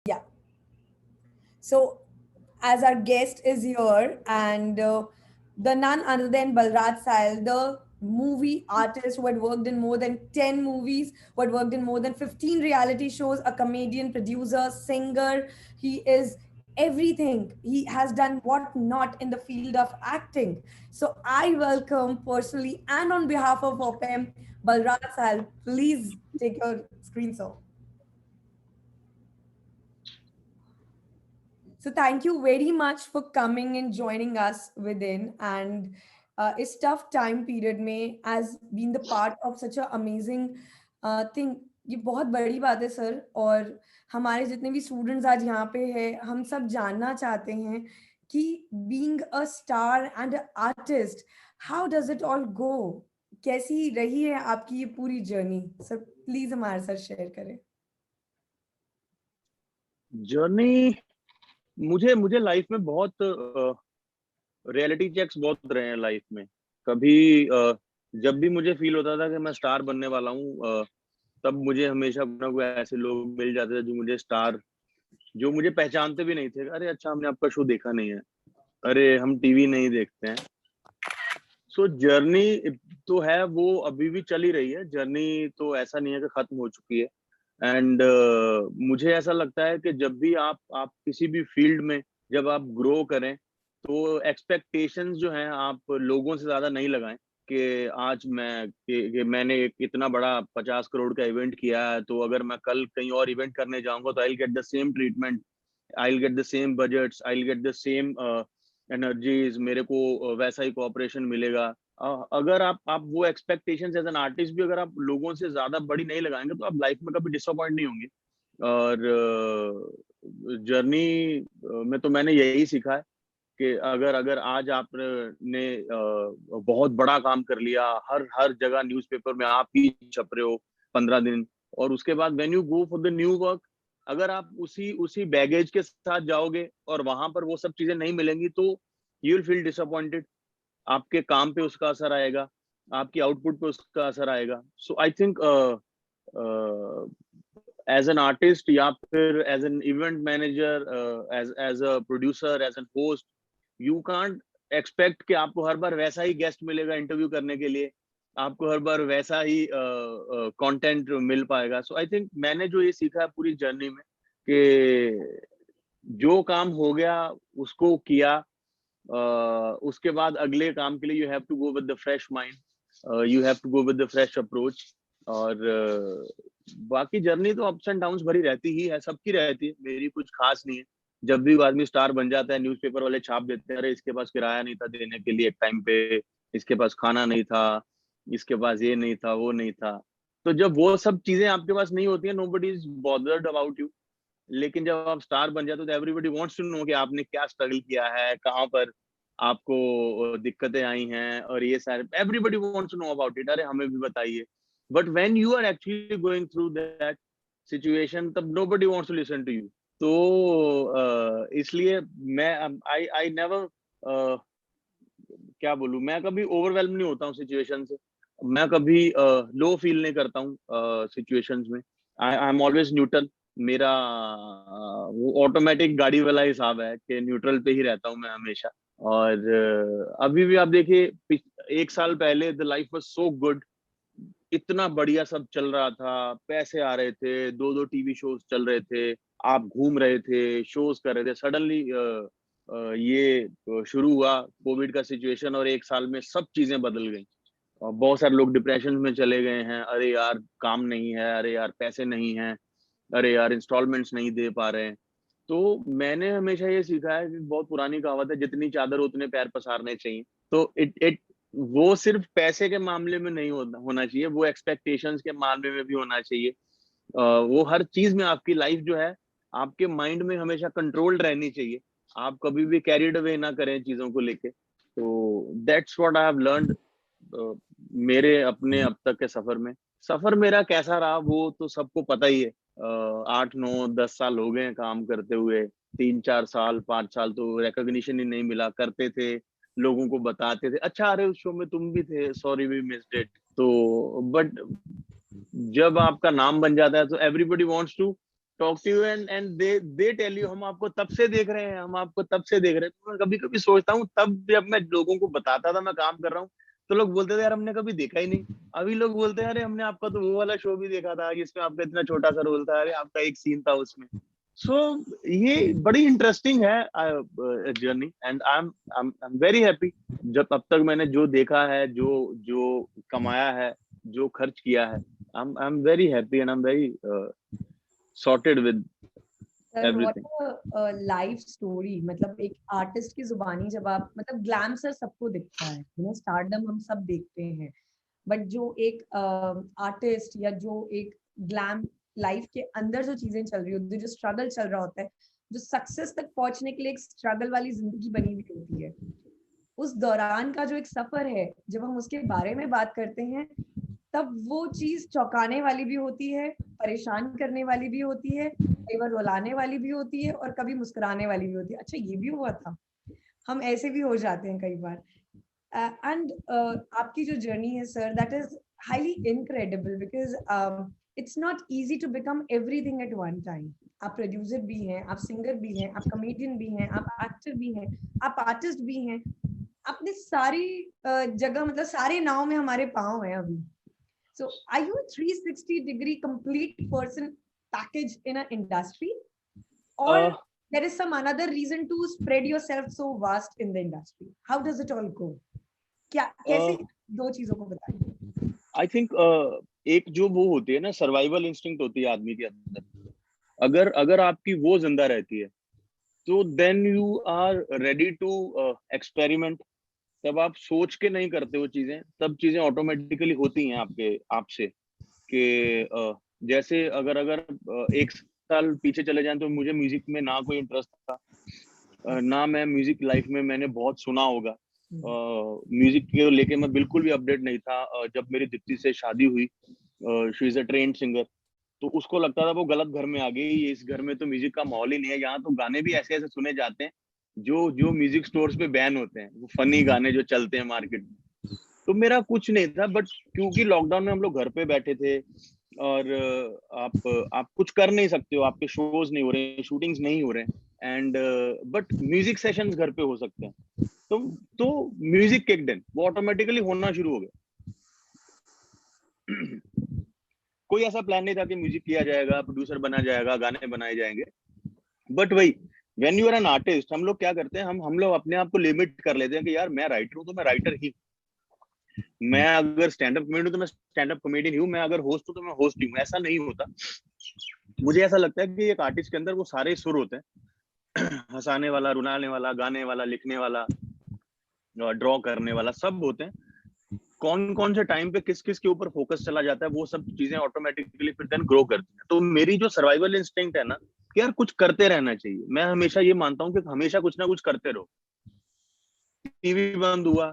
Yeah. So, as our guest is here, and the none other than Balraj Sahil, the movie artist who had worked in more than 10 movies, who had worked in more than 15 reality shows, a comedian, producer, singer. He is everything. He has done what not in the field of acting. So, I welcome personally and on behalf of OPM, Balraj Sahil. Please take your screen, sir. So thank you very much for coming and joining us within and इस tough time period में as being the part of such a amazing thing. ये बहुत बड़ी बात है sir, और हमारे जितने भी स्टूडेंट्स आज यहाँ पे हैं हम सब जानना चाहते हैं कि being a star and an artist, how does it all go? कैसी रही है आपकी ये पूरी जर्नी सर? प्लीज हमारे साथ शेयर करें. जर्नी मुझे मुझे लाइफ में बहुत रियलिटी चेक्स बहुत रहे हैं लाइफ में। कभी जब भी मुझे फील होता था कि मैं स्टार बनने वाला हूँ, तब मुझे हमेशा कोई ना कोई ऐसे लोग मिल जाते थे जो मुझे पहचानते भी नहीं थे। अरे अच्छा, हमने आपका शो देखा नहीं है, अरे हम टीवी नहीं देखते हैं। सो जर्नी तो है, वो अभी भी चल ही रही है। जर्नी तो ऐसा नहीं है कि खत्म हो चुकी है। एंड मुझे ऐसा लगता है कि जब भी आप किसी भी फील्ड में जब आप ग्रो करें, तो एक्सपेक्टेशंस जो हैं आप लोगों से ज्यादा नहीं लगाएं कि आज कि मैंने एक इतना बड़ा 50 करोड़ का इवेंट किया है, तो अगर मैं कल कहीं और इवेंट करने जाऊंगा तो I get the same treatment, I get the same budgets, I get the same energies, मेरे को वैसा ही कोऑपरेशन मिलेगा। अगर आप वो एक्सपेक्टेशंस एज एन आर्टिस्ट भी अगर आप लोगों से ज्यादा बड़ी नहीं लगाएंगे तो आप लाइफ में कभी डिसअपॉइंट नहीं होंगे। और जर्नी में तो मैंने यही सीखा है कि अगर अगर आज आपने बहुत बड़ा काम कर लिया, हर हर जगह न्यूज़पेपर में आप ही छप रहे हो 15 दिन, और उसके बाद when you go for the new work, अगर आप उसी उसी बैगेज के साथ जाओगे और वहां पर वो सब चीजें नहीं मिलेंगी, तो यू विल फील डिसअपॉइंटेड। आपके काम पे उसका असर आएगा, आपकी आउटपुट पे उसका असर आएगा। So I think as an artist या फिर as an event manager, as as a producer, as an host, you can't expect कि आपको हर बार वैसा ही गेस्ट मिलेगा इंटरव्यू करने के लिए, आपको हर बार वैसा ही कंटेंट मिल पाएगा। सो आई थिंक मैंने जो ये सीखा है पूरी जर्नी में कि जो काम हो गया उसको किया, उसके बाद अगले काम के लिए you have to go with the fresh mind, you have to go with the fresh approach. और बाकी जर्नी तो अप्स एंड डाउन्स भरी रहती ही है, सबकी रहती है, मेरी कुछ खास नहीं है। जब भी आदमी स्टार बन जाता है, न्यूज़पेपर वाले छाप देते हैं, अरे इसके पास किराया नहीं था देने के लिए एक टाइम पे, इसके पास खाना नहीं था, इसके पास ये नहीं था, वो नहीं था। तो जब वो सब चीजें आपके पास नहीं होती है, nobody is bothered about you. लेकिन जब आप स्टार बन जाते हो तो एवरीबडी वांट्स टू नो कि आपने क्या स्ट्रगल किया है, कहाँ पर आपको दिक्कतें आई हैं, और ये सारे everybody wants to know about it. अरे हमें भी बताइए। But when you are actually going through that situation, तब nobody wants to listen to you. तो इसलिए मैं आई आई नेवर, क्या बोलूं, मैं कभी ओवरवेल्म नहीं होता हूँ सिचुएशन से। मैं कभी लो फील नहीं करता हूँ सिचुएशंस में। I am always neutral. मेरा वो ऑटोमेटिक गाड़ी वाला हिसाब है कि न्यूट्रल पे ही रहता हूँ मैं हमेशा। और अभी भी आप देखिए, 1 साल पहले the life was so good, इतना बढ़िया सब चल रहा था, पैसे आ रहे थे, 2-2 टीवी शोज चल रहे थे, आप घूम रहे थे, शोज कर रहे थे। सडनली ये शुरू हुआ कोविड का सिचुएशन, और 1 साल में सब चीजें बदल गई। और बहुत सारे लोग डिप्रेशन में चले गए हैं, अरे यार काम नहीं है, अरे यार पैसे नहीं हैं, अरे यार इंस्टॉलमेंट्स नहीं दे पा रहे हैं। तो मैंने हमेशा ये सीखा है कि बहुत पुरानी कहावत है, जितनी चादर उतने पैर पसारने चाहिए। तो इट इट वो सिर्फ पैसे के मामले में नहीं होना चाहिए, वो एक्सपेक्टेशंस के मामले में भी होना चाहिए। वो हर चीज में आपकी लाइफ जो है, आपके माइंड में हमेशा कंट्रोल्ड रहनी चाहिए। आप कभी भी कैरिड अवे ना करें चीजों को लेके। तो that's what I have learned मेरे अपने अब तक के सफर में। सफर मेरा कैसा रहा वो तो सबको पता ही है। 8-9-10 साल हो गए हैं काम करते हुए। 3-4 साल 5 साल तो रिकॉग्निशन ही नहीं मिला करते थे, लोगों को बताते थे, अच्छा अरे उस शो में तुम भी थे, सॉरी वी मिस्ड इट। तो बट जब आपका नाम बन जाता है तो everybody wants to talk to you and they tell you हम आपको तब से देख रहे हैं, हम आपको तब से देख रहे हैं। तो मैं कभी कभी सोचता हूँ, तब जब मैं लोगों को बताता था मैं काम कर रहा हूँ, तो लोग बोलते थे यार हमने कभी देखा ही नहीं। अभी लोग बोलते हैं अरे हमने आपका तो वो वाला शो भी देखा था जिसमें आपका इतना छोटा सा रोल था, अरे आपका एक सीन था उसमें। सो ये बड़ी इंटरेस्टिंग है journey, and I am very happy. जब अब तक मैंने जो देखा है, जो जो कमाया है, जो खर्च किया है, I am very happy and I am very sorted with sir what everything. A life story. मतलब एक आर्टिस्ट की जुबानी जब आप, मतलब ग्लैम सर सबको दिखता है, स्टारडम हम सब देखते हैं, बट जो एक आर्टिस्ट या जो एक ग्लैम लाइफ के अंदर जो चीजें चल रही होती है, जो स्ट्रगल चल रहा होता है, जो सक्सेस तक पहुंचने के लिए एक स्ट्रगल वाली जिंदगी बनी हुई होती है, उस दौरान का जो एक सफर है, जब हम उसके बारे में बात करते हैं, तब वो चीज चौंकाने वाली भी होती है, परेशान करने वाली भी होती है, कई बार रुलाने वाली भी होती है, और कभी मुस्कुराने वाली भी होती है। अच्छा ये भी हुआ था, हम ऐसे भी हो जाते हैं कई बार। एंड आपकी जो जर्नी है sir, that is highly incredible, because it's not easy to become everything at one time. आप प्रोड्यूसर भी हैं, आप सिंगर भी हैं, आप कॉमेडियन भी हैं, आप एक्टर भी हैं, आप आर्टिस्ट भी हैं। आपने सारी जगह, मतलब सारे नाव में हमारे पाँव हैं अभी। So are you a 360-degree complete person package in an industry, or there is some another reason to spread yourself so vast in the industry? How does it all go? क्या कैसे दो चीजों को बताएं? आई थिंक एक जो वो होती है ना, सर्वाइवल इंस्टिंक्ट होती है आदमी के अंदर, अगर अगर आपकी वो जिंदा रहती है तो then you are ready to experiment. तब आप सोच के नहीं करते वो चीजें, तब चीजें ऑटोमेटिकली होती हैं आपके आपसे। कि जैसे अगर अगर एक साल पीछे चले जाएं तो मुझे म्यूजिक में ना कोई इंटरेस्ट था, ना मैं म्यूजिक लाइफ में मैंने बहुत सुना होगा। म्यूजिक को लेके मैं बिल्कुल भी अपडेट नहीं था। जब मेरी दीप्ति से शादी हुई, she is a trained singer, तो उसको लगता था वो गलत घर में आ गई, इस घर में तो म्यूजिक का माहौल ही नहीं है, यहाँ तो गाने भी ऐसे ऐसे सुने जाते हैं जो जो म्यूजिक स्टोर्स पे बैन होते हैं, वो फनी गाने जो चलते हैं मार्केट में। तो मेरा कुछ नहीं था, बट क्योंकि लॉकडाउन में हम लोग घर पे बैठे थे और आप कुछ कर नहीं सकते हो, आपके शोज नहीं हो रहे, शूटिंग्स नहीं हो रहे, एंड बट म्यूजिक सेशंस घर पे हो सकते हैं। तो म्यूजिक किक्ड इन, वो ऑटोमेटिकली होना शुरू हो गया। कोई ऐसा प्लान नहीं था कि म्यूजिक किया जाएगा, प्रोड्यूसर बना जाएगा, गाने बनाए जाएंगे, बट वही when you are an artist, हम लोग क्या करते हैं, हम लोग अपने आप को लिमिट कर लेते हैं कि यार मैं राइटर हूँ तो मैं राइटर ही, मैं अगर स्टैंड अप कॉमेडियन हूँ तो मैं स्टैंड अप कॉमेडियन ही हूँ, मैं अगर होस्ट हूँ तो मैं होस्ट ही हूँ। ऐसा नहीं होता। मुझे ऐसा लगता है कि एक आर्टिस्ट के अंदर वो सारे सुर होते हैं, हंसाने वाला, रुलाने वाला, गाने वाला, लिखने वाला, ड्रॉ करने वाला, सब होते हैं। कौन कौन से टाइम पे किस किस के ऊपर फोकस चला जाता है, वो सब चीजें ऑटोमेटिकली फिर देन ग्रो करती हैं। तो मेरी जो सर्वाइवल इंस्टिंक्ट है ना, कि यार कुछ करते रहना चाहिए। मैं हमेशा ये मानता हूँ कि हमेशा कुछ ना कुछ करते रहो। टीवी बंद हुआ,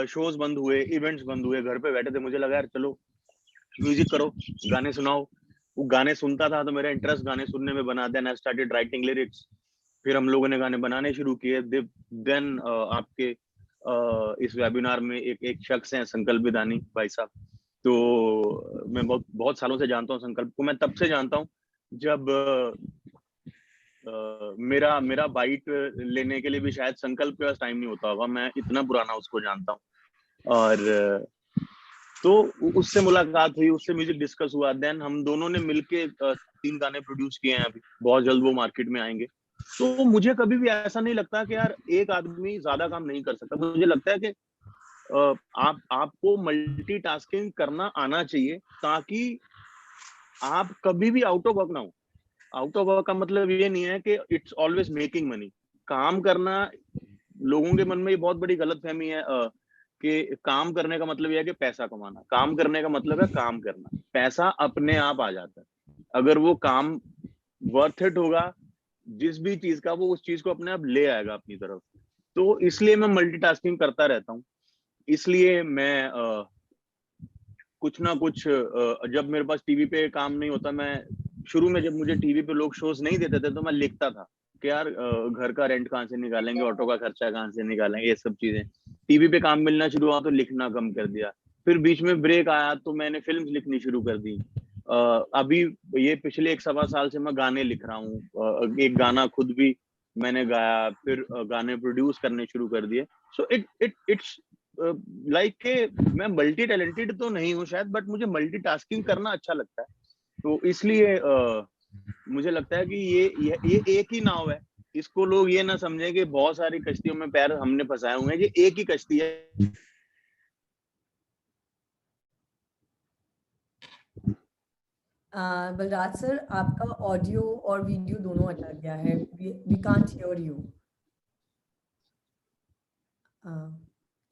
शोज बंद हुए, इवेंट्स बंद हुए, घर पे बैठे थे, मुझे लगा यार चलो म्यूजिक करो, गाने सुनाओ। वो गाने सुनता था तो मेरा इंटरेस्ट गाने सुनने में बना, then I started writing lyrics. फिर हम लोगों ने गाने बनाने शुरू किए। देन आपके इस वेबिनार में एक एक शख्स हैं, संकल्प विदानी भाई साहब। तो मैं बहुत बहुत सालों से जानता हूँ संकल्प को। मैं तब से जानता हूँ जब मेरा मेरा बाइट लेने के लिए भी शायद संकल्प के पास टाइम नहीं होता होगा, मैं इतना पुराना उसको जानता हूँ। और तो उससे मुलाकात हुई, उससे म्यूजिक डिस्कस हुआ, देन हम दोनों ने मिलके 3 गाने प्रोड्यूस किए हैं, अभी बहुत जल्द वो मार्केट में आएंगे। तो मुझे कभी भी ऐसा नहीं लगता कि यार एक आदमी ज्यादा काम नहीं कर सकता। मुझे लगता है कि आपको मल्टीटास्किंग करना आना चाहिए, ताकि आप कभी भी आउट ऑफ वर्क ना हो। आउट ऑफ वर्क का मतलब ये नहीं है कि इट्स ऑलवेज मेकिंग मनी। काम करना, लोगों के मन में ये बहुत बड़ी गलतफहमी है कि काम करने का मतलब यह है कि पैसा कमाना। काम करने का मतलब है काम करना, पैसा अपने आप आ जाता है अगर वो काम वर्थ इट होगा। जिस भी चीज का, वो उस चीज को अपने आप ले आएगा अपनी तरफ। तो इसलिए मैं मल्टीटास्किंग करता रहता हूँ। इसलिए मैं कुछ ना कुछ, जब मेरे पास टीवी पे काम नहीं होता, मैं शुरू में जब मुझे टीवी पे लोग शोज नहीं देते थे तो मैं लिखता था कि यार घर का रेंट कहाँ से निकालेंगे, ऑटो का खर्चा कहाँ से निकालेंगे, ये सब चीजें। टीवी पे काम मिलना शुरू हुआ तो लिखना कम कर दिया। फिर बीच में ब्रेक आया तो मैंने फिल्म लिखनी शुरू कर दी। अभी ये पिछले 1 सवा साल से मैं गाने लिख रहा हूँ। एक गाना खुद भी मैंने गाया, फिर गाने प्रोड्यूस करने शुरू कर दिए। सो इट्स लाइक के मैं मल्टी टैलेंटेड तो नहीं हूँ शायद, बट मुझे मल्टीटास्किंग करना अच्छा लगता है। तो इसलिए मुझे लगता है कि ये एक ही नाव है। इसको लोग ये ना समझें कि बहुत सारी कश्तियों में पैर हमने फंसाए हुए हैं। ये एक ही कश्ती है। बलराज सर, आपका ऑडियो और वीडियो दोनों अटक गया है। We can't hear you.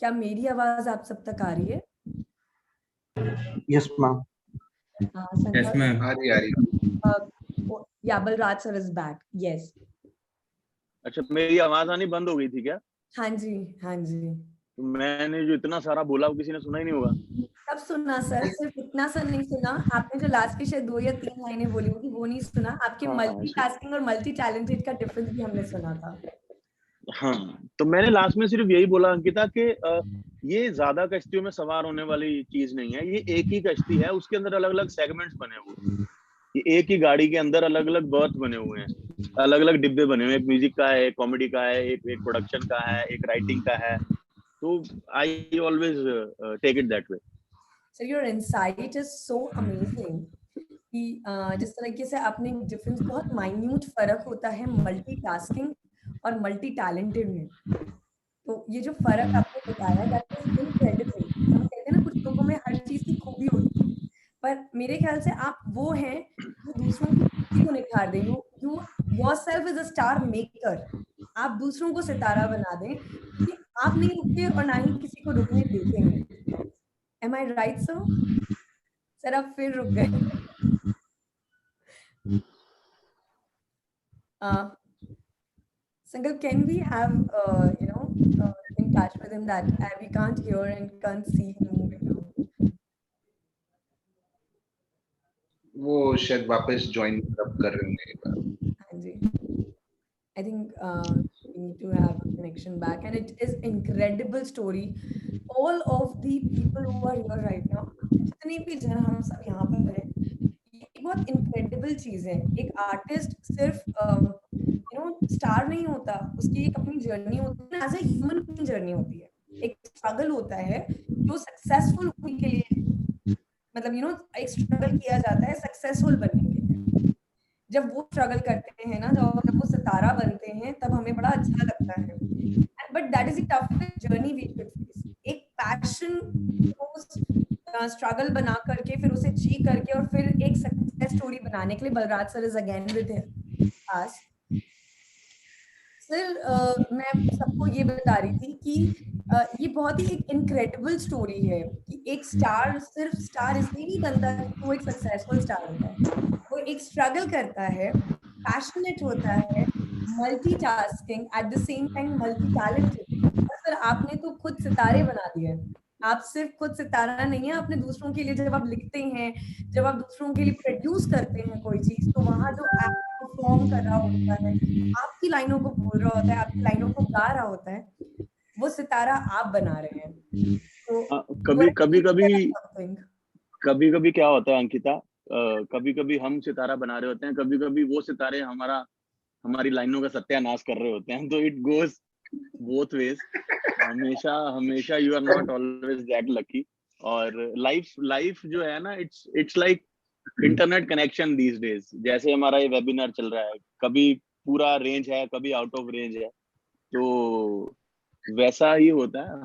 क्या मेरी आवाज आप सब तक आ रही है? Yes ma'am. Yes ma'am. आ रही या Balraj sir is back. Yes. अच्छा, मेरी आवाज आनी बंद हो गई थी क्या? हाँ जी, हाँ जी। तो मैंने जो इतना सारा बोला वो किसी ने सुना ही नहीं होगा। सब सुना सर, सिर्फ इतना सर नहीं सुना। आपने जो लास्ट की शायद 2 या 3 लाइनें बोली होगी वो नहीं सुना। आपके हाँ, मल्टीटास्किंग और मल्टी टैलेंटेड का डिफरेंस भी हमने सुना था। हाँ, तो मैंने लास्ट में सिर्फ यही बोला अंकिता कि ये ज्यादा कश्तियों में सवार होने वाली चीज नहीं है। ये एक ही कश्ती है, उसके अंदर अलग अलग सेगमेंट्स बने हुए हैं। ये एक ही गाड़ी के अंदर अलग अलग बर्थ बने हुए हैं, अलग अलग डिब्बे बने हुए हैं। एक म्यूजिक का है, एक कॉमेडी का है, एक प्रोडक्शन का है, एक राइटिंग का है। तो I always take it that way. Sir your insight is so amazing कि जिस तरीके से आपने डिफरेंस, बहुत माइन्यूट फर्क होता है मल्टीटास्किंग और मल्टी टैलेंटेड में। तो ये जो फर्क आपने बताया, दैट इज इनक्रेडिबल। हम कहते हैं ना कुछ लोगों में हर चीज की खूबी होती है, पर मेरे ख्याल से आप वो हैं जो दूसरों की खूबी को निखार दें। You yourself is a star maker. आप दूसरों को सितारा बना दें कि आप नहीं रुकते और ना ही किसी को रुकने देखेंगे। एम आई राइट सर? सर आप फिर रुक गए। Sankalp, can we have, in touch with him that we can't hear and can't see him moving now? वो शायद वापस ज्वाइन कर रहे होंगे। हाँ जी। I think we need to have a connection back, and it is incredible story. All of the people who are here right now, जितने भी जन हम सब यहाँ पर हैं, ये बहुत incredible चीज है। एक आर्टिस्ट सिर्फ स्टार नहीं होता, उसकी एक अपनी जर्नी होती है, एज ए ह्यूमन अपनी जर्नी होती है। एक स्ट्रगल होता है जो सक्सेसफुल होने के लिए, मतलब एक स्ट्रगल किया जाता है सक्सेसफुल बनने के लिए। जब वो स्ट्रगल करते हैं ना, जब वो सितारा बनते हैं, तब हमें बड़ा अच्छा लगता है। But that is the toughest journey we should face. एक पैशन को स्ट्रगल बना करके, फिर उसे जी करके, और फिर एक सक्सेस स्टोरी बनाने के लिए Balraj sir is again with us. Sir मैं सबको ये बता रही थी कि ये बहुत ही एक इनक्रेडिबल स्टोरी है कि एक स्टार सिर्फ स्टार इसलिए नहीं बनता कि वो एक सक्सेसफुल स्टार होता है। वो एक स्ट्रगल करता है, पैशनेट होता है, multitasking, at the same time multi talented. और सर आपने तो खुद सितारे बना दिए। आप सिर्फ खुद सितारा नहीं है, आपने दूसरों के लिए, जब आप लिखते हैं, जब आप दूसरों के लिए प्रोड्यूस करते हैं कोई चीज, तो वहां जो एक्ट परफॉर्म कर रहा होता है, आपकी लाइनों को बोल रहा होता है, आपकी लाइनों को गा रहा होता है, वो सितारा आप बना रहे हैं। तो कभी कभी क्या होता है अंकिता, कभी कभी हम सितारा बना रहे होते हैं, कभी कभी वो सितारे हमारी लाइनों का सत्यानाश कर रहे होते हैं। तो इट गोज बोथ वेज। हमेशा you are not always that lucky. और लाइफ जो है ना, it's like internet connection these days. जैसे हमारा ये वेबिनार चल रहा है, कभी पूरा रेंज है, कभी आउट ऑफ रेंज है। तो वैसा ही होता है।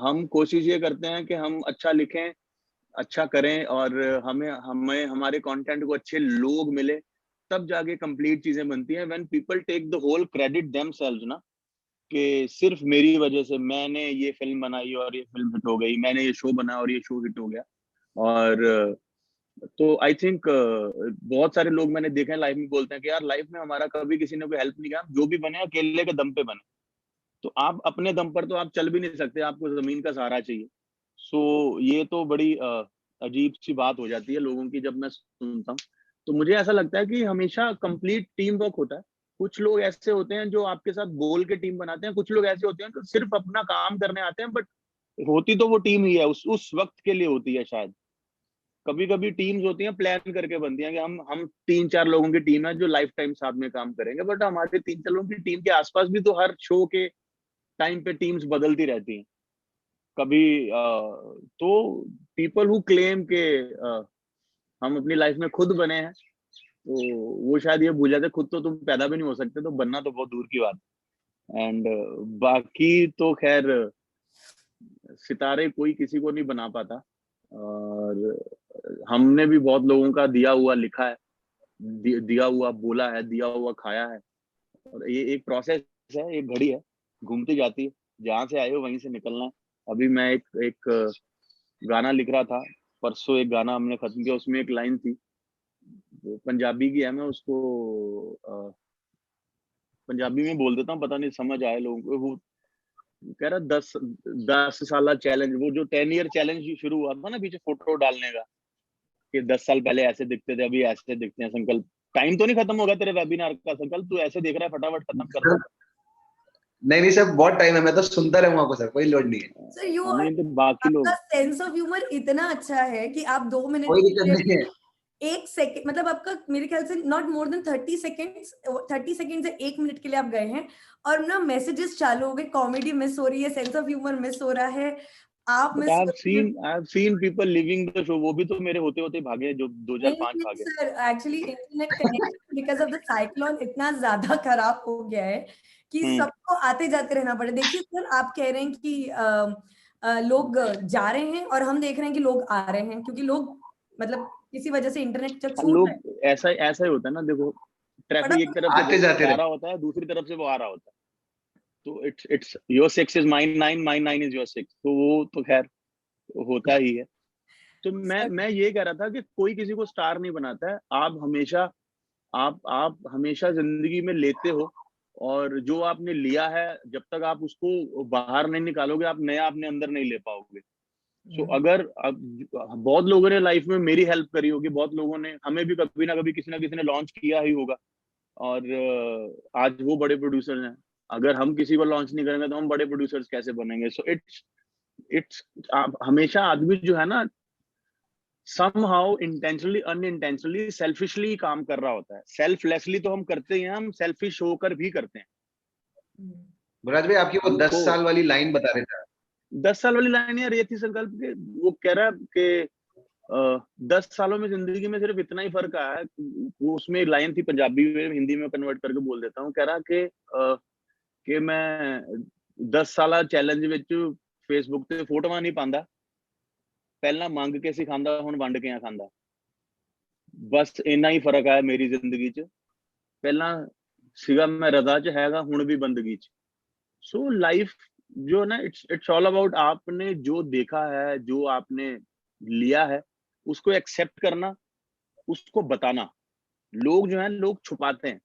हम कोशिश ये करते हैं कि हम अच्छा लिखें, अच्छा करें, और हमें हमारे कंटेंट को अच्छे लोग मिले, तब जाके कंप्लीट चीजें बनती हैं। When people take the whole credit themselves ना, कि सिर्फ मेरी वजह से मैंने ये फिल्म बनाई और ये फिल्म हिट हो गई, मैंने ये शो बनाया और ये शो हिट हो गया। और तो आई थिंक बहुत सारे लोग मैंने देखे हैं लाइफ में बोलते हैं कि यार लाइफ में हमारा कभी किसी ने कोई हेल्प नहीं किया, जो भी बने अकेले के दम पे बने। तो आप अपने दम पर तो आप चल भी नहीं सकते, आपको जमीन का सहारा चाहिए। सो ये तो बड़ी अजीब सी बात हो जाती है लोगों की जब मैं सुनता हूँ। तो मुझे ऐसा लगता है कि हमेशा कंप्लीट टीम वर्क होता है। कुछ लोग ऐसे होते हैं जो आपके साथ बोल के टीम बनाते हैं, कुछ लोग ऐसे होते हैं जो सिर्फ अपना काम करने आते हैं, बट होती तो वो टीम ही है, उस वक्त के लिए होती है शायद। कभी कभी टीम्स होती हैं प्लान करके बनती हैं कि हम 3-4 लोगों की टीम है जो लाइफ टाइम साथ में काम करेंगे, बट हमारे 3-4 लोगों की टीम के आसपास भी तो हर शो के टाइम पे टीम्स बदलती रहती हैं कभी। तो पीपल हु क्लेम के हम अपनी लाइफ में खुद बने हैं, तो वो शायद ये भूल जाते खुद तो तुम पैदा भी नहीं हो सकते, तो बनना तो बहुत दूर की बात है। एंड बाकी तो खैर सितारे कोई किसी को नहीं बना पाता, और हमने भी बहुत लोगों का दिया हुआ लिखा है, दिया हुआ बोला है, दिया हुआ खाया है, और ये एक प्रोसेस है, एक घड़ी है, घूमती जाती है, जहां से आए हो वहीं से निकलना है। अभी मैं एक गाना लिख रहा था, परसों एक गाना हमने खत्म किया, उसमें एक लाइन थी वो पंजाबी की है, मैं उसको पंजाबी में बोल देता हूँ, पता नहीं समझ आए लोगों को। वो कह रहा 10 साल चैलेंज, वो जो 10 ईयर चैलेंज शुरू हुआ था ना पीछे फोटो डालने का, कि 10 साल पहले ऐसे दिखते थे अभी ऐसे दिखते हैं, संकल्प टाइम तो नहीं खत्म होगा तेरे वेबिनार का, संकल्प तू ऐसे देख रहा है फटाफट खत्म कर दे। नहीं नहीं सर, बहुत टाइम है, मैं तो सुनता रहूंगा आपको सर, कोई लोड नहीं है सर यू नहीं तो बाकी आपका लोग सेंस ऑफ ह्यूमर इतना अच्छा है कि आप 2 मिनट कोई दिक्कत नहीं है। 1 सेकेंड, मतलब आपका मेरे ख्याल से not more than 30 seconds, 30 second से 1 मिनट के लिए आप गए हैं, और ना मैसेजेस चालू हो गए, कॉमेडी मिस हो रही है, सेंस ऑफ ह्यूमर मिस हो रहा है, आप but miss I have seen people living the show, वो भी तो मेरे होते होते भागे जो 2005 नहीं भागे। Sir, actually internet connection because of the cyclone इतना ज्यादा खराब हो गया है कि सबको आते जाते रहना पड़े। देखिए सर, आप कह रहे हैं कि लोग जा रहे हैं और हम देख रहे हैं कि लोग आ रहे हैं, क्योंकि लोग मतलब किसी वजह से इंटरनेट जब छूट रहा है, लोग ऐसा ही होता है ना, देखो ट्रैफिक एक फटाफट तरफ आते से जाते जा रहे। रहा होता है, दूसरी तरफ से वो आ रहा होता है, तो it's your 6 is mine 9, mine 9 is your 6, तो वो तो खैर होता ही है। तो सर। मैं ये कह रहा था कि कोई किसी को स्टार नहीं बनाता है, आप हमेशा जिंदगी में लेते हो, और जो आपने लिया है जब तक आप उसको बाहर नहीं निकालोगे, आप नया अपने अंदर नहीं ले पाओगे। सो अगर अब बहुत लोगों ने लाइफ में मेरी हेल्प करी होगी, बहुत लोगों ने हमें भी कभी ना कभी किसी ना किसी ने लॉन्च किया ही होगा, और आज वो बड़े प्रोड्यूसर हैं। अगर हम किसी को लॉन्च नहीं करेंगे तो हम बड़े प्रोड्यूसर्स कैसे बनेंगे? सो इट्स हमेशा आदमी जो है ना somehow intentionally unintentionally selfishly काम कर रहा होता है। selflessly तो हम करते ही हैं, हम selfish होकर भी करते हैं। मुराद भाई, आपकी वो 10 हमको साल वाली लाइन बता रहे थे। 10 साल वाली लाइन यार ये थी संकल्प के, वो कह रहा है कि 10 सालों में जिंदगी में सिर्फ इतना ही फर्क आया है। वो उसमें एक लाइन थी पंजाबी में, हिंदी में कन्वर्ट करके बोल देता हूँ। कह रहा कि मैं 10 साल चैलेंज विच फेसबुक ते फोटोआं नहीं पांदा, पहला मंग के सिखांदा, हुण वंड के खांदा। बस इन्ना ही फर्क आया मेरी जिंदगी च, पहला सीगा मैं रजा च हैगा, हुण भी बंदगी च। सो लाइफ जो ना इट्स ऑल अबाउट आपने जो देखा है, जो आपने लिया है, उसको एक्सेप्ट करना, उसको बताना। लोग जो है लोग छुपाते हैं,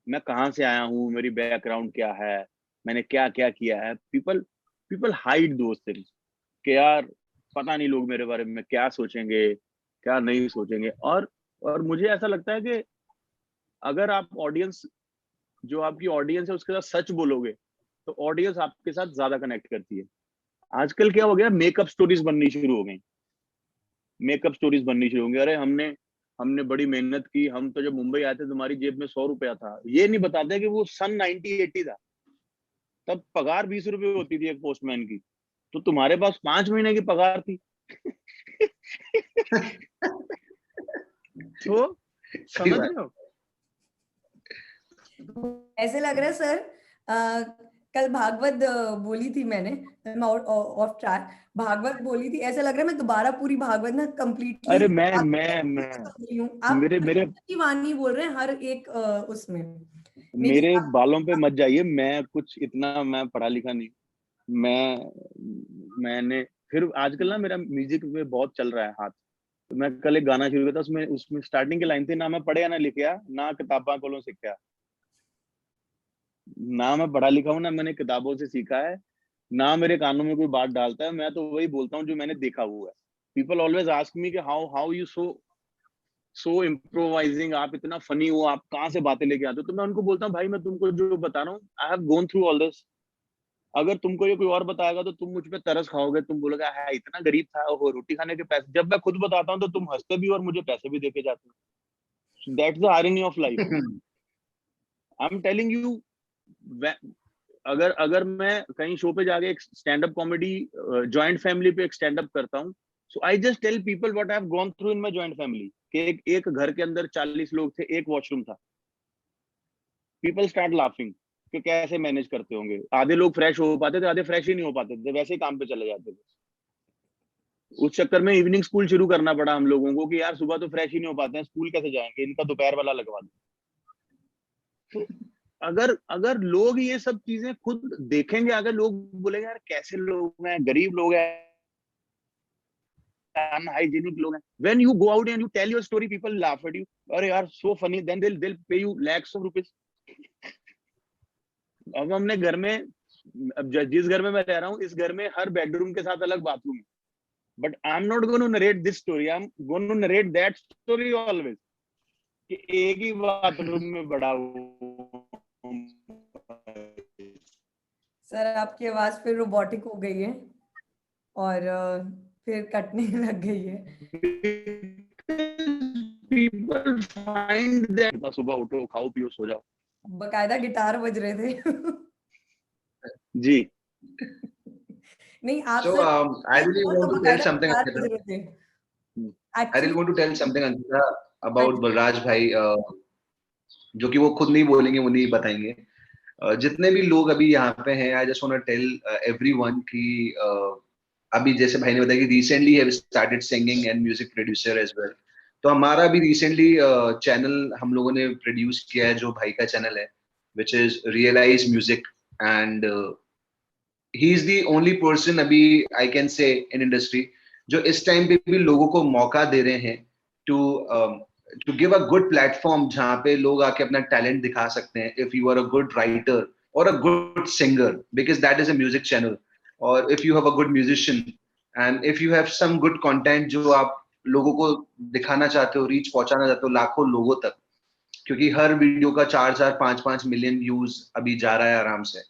मैं कहाँ से आया हूँ, मेरी बैकग्राउंड क्या है, मैंने क्या क्या किया है। पीपल हाइड दोज थिंग्स कि यार पता नहीं लोग मेरे बारे में क्या सोचेंगे, क्या नहीं सोचेंगे। और मुझे ऐसा लगता है कि अगर आप ऑडियंस, जो आपकी ऑडियंस है उसके साथ सच बोलोगे, तो ऑडियंस आपके साथ ज्यादा कनेक्ट करती है। आजकल क्या हो गया, मेकअप स्टोरीज बननी शुरू हो गई, मेकअप स्टोरीज बननी शुरू हो गई। अरे हमने बड़ी मेहनत की, हम तो जब मुंबई आए थे तुम्हारी जेब में 100 रुपया था। ये नहीं बताते कि वो सन 1980 था, तब पगार 20 रुपए होती थी एक पोस्टमैन की, तो तुम्हारे पास 5 महीने की पगार थी। तो सही समझ बात। रहे हो? ऐसे लग रहा है सर, कल भागवत बोली थी मैंने, मैं ऑफ ट्रैक भागवत बोली थी, ऐसा लग रहा है मैं दोबारा पूरी भागवत ना कंप्लीटली अरे हूँ। आप मेरे की वाणी बोल रहे हैं हर एक उसमें मेरी मेरे बालों पे मत जाइए, मैं कुछ इतना मैं पढ़ा लिखा नहीं। मैंने फिर आजकल ना मेरा म्यूजिक में बहुत चल रहा है हाथ, तो मैं कल एक गाना शुरू किया था, उसमें उसमें स्टार्टिंग की लाइन थी, ना मैं पढ़िया ना लिखिया, ना किताबां कोलों सीखा। ना मैं पढ़ा लिखा हूँ, ना मैंने किताबों से सीखा है, ना मेरे कानों में कोई बात डालता है, मैं तो वही बोलता हूँ जो मैंने देखा हुआ है। पीपल ऑलवेज आस्क मी कि हाउ यू सो इम्प्रोवाइजिंग, आप इतना फनी हो, आप कहाँ से बातें लेके आते हो? तो मैं उनको बोलता हूँ भाई मैं तुमको जो बता रहा हूँ, आई have gone through all this, अगर तुमको ये कोई और बताएगा तो तुम मुझ पे तरस खाओगे, तुम बोलोगे हाँ इतना गरीब था वो, रोटी खाने के पैसे। जब मैं खुद बताता हूँ तो तुम हंसते भी और मुझे पैसे भी देके जाते हो। That's the irony of life. I am telling you, अगर अगर मैं कहीं शो पे जाके एक stand up comedy joint family पे एक स्टैंड अप करता हूँ, so I just tell people what I have gone through in my joint family, कि एक घर के अंदर 40 लोग थे, एक वॉशरूम था। पीपल स्टार्ट लाफिंग कि कैसे मैनेज करते होंगे। आधे लोग फ्रेश हो पाते थे, आधे फ्रेश ही नहीं हो पाते थे, वैसे ही काम पे चले जाते थे। उस चक्कर में इवनिंग स्कूल शुरू करना पड़ा हम लोगों को कि यार सुबह तो फ्रेश ही नहीं हो पाते हैं, स्कूल कैसे जाएंगे, इनका दोपहर वाला लगवा दो। तो अगर अगर लोग ये सब चीजें खुद देखेंगे, अगर लोग बोलेंगे यार कैसे लोग हैं, गरीब लोग हैं, अनहाइजीनिक लोग हैं, when you go out and you tell your story, people laugh at you, अरे यार सो फनी, देन they'll पे यू lakhs of rupees। अब हमने घर में, अब जिस घर में मैं रह रहा हूँ, इस घर में हर बेडरूम के साथ अलग बाथरूम है, but I am not going to narrate this story, I am going to narrate that story always, कि एक ही बाथरूम में बड़ा हूँ। सर आपकी आवाज फिर रोबोटिक हो गई है और फिर कटने लग गई है। People find that सुबह उठो, खाओ पियो, सो जाओ। बकायदा गिटार बज रहे थे। जी। नहीं आप So सर I really तो want to tell बकायदा something, गिटार बज Ankita. रहे थे I really actually. want to tell something, Ankita, about हाँ बलराज भाई, जो कि वो खुद नहीं बोलेंगे, वो नहीं बताएंगे। जितने भी लोग अभी यहाँ पे हैं, I just want to tell everyone कि अभी जैसे भाई ने बताया कि recently have started singing and music producer as well. तो हमारा भी रिसेंटली चैनल हम लोगों ने प्रोड्यूस किया है, जो भाई का चैनल है, which is Realize Music, and he is the only person अभी I can say in industry जो इस टाइम पे भी लोगों को मौका दे रहे हैं to give a good platform, जहाँ पे लोग आके अपना टैलेंट दिखा सकते हैं, if you are a good writer और a good singer, because that is a music channel, और if you have a good musician and if you have some good content जो आप लोगों को दिखाना चाहते हो, रीच पहुंचाना चाहते हो लाखों लोगों तक, क्योंकि हर वीडियो का 4-4 5-5 मिलियन व्यूज अभी जा रहा है आराम से।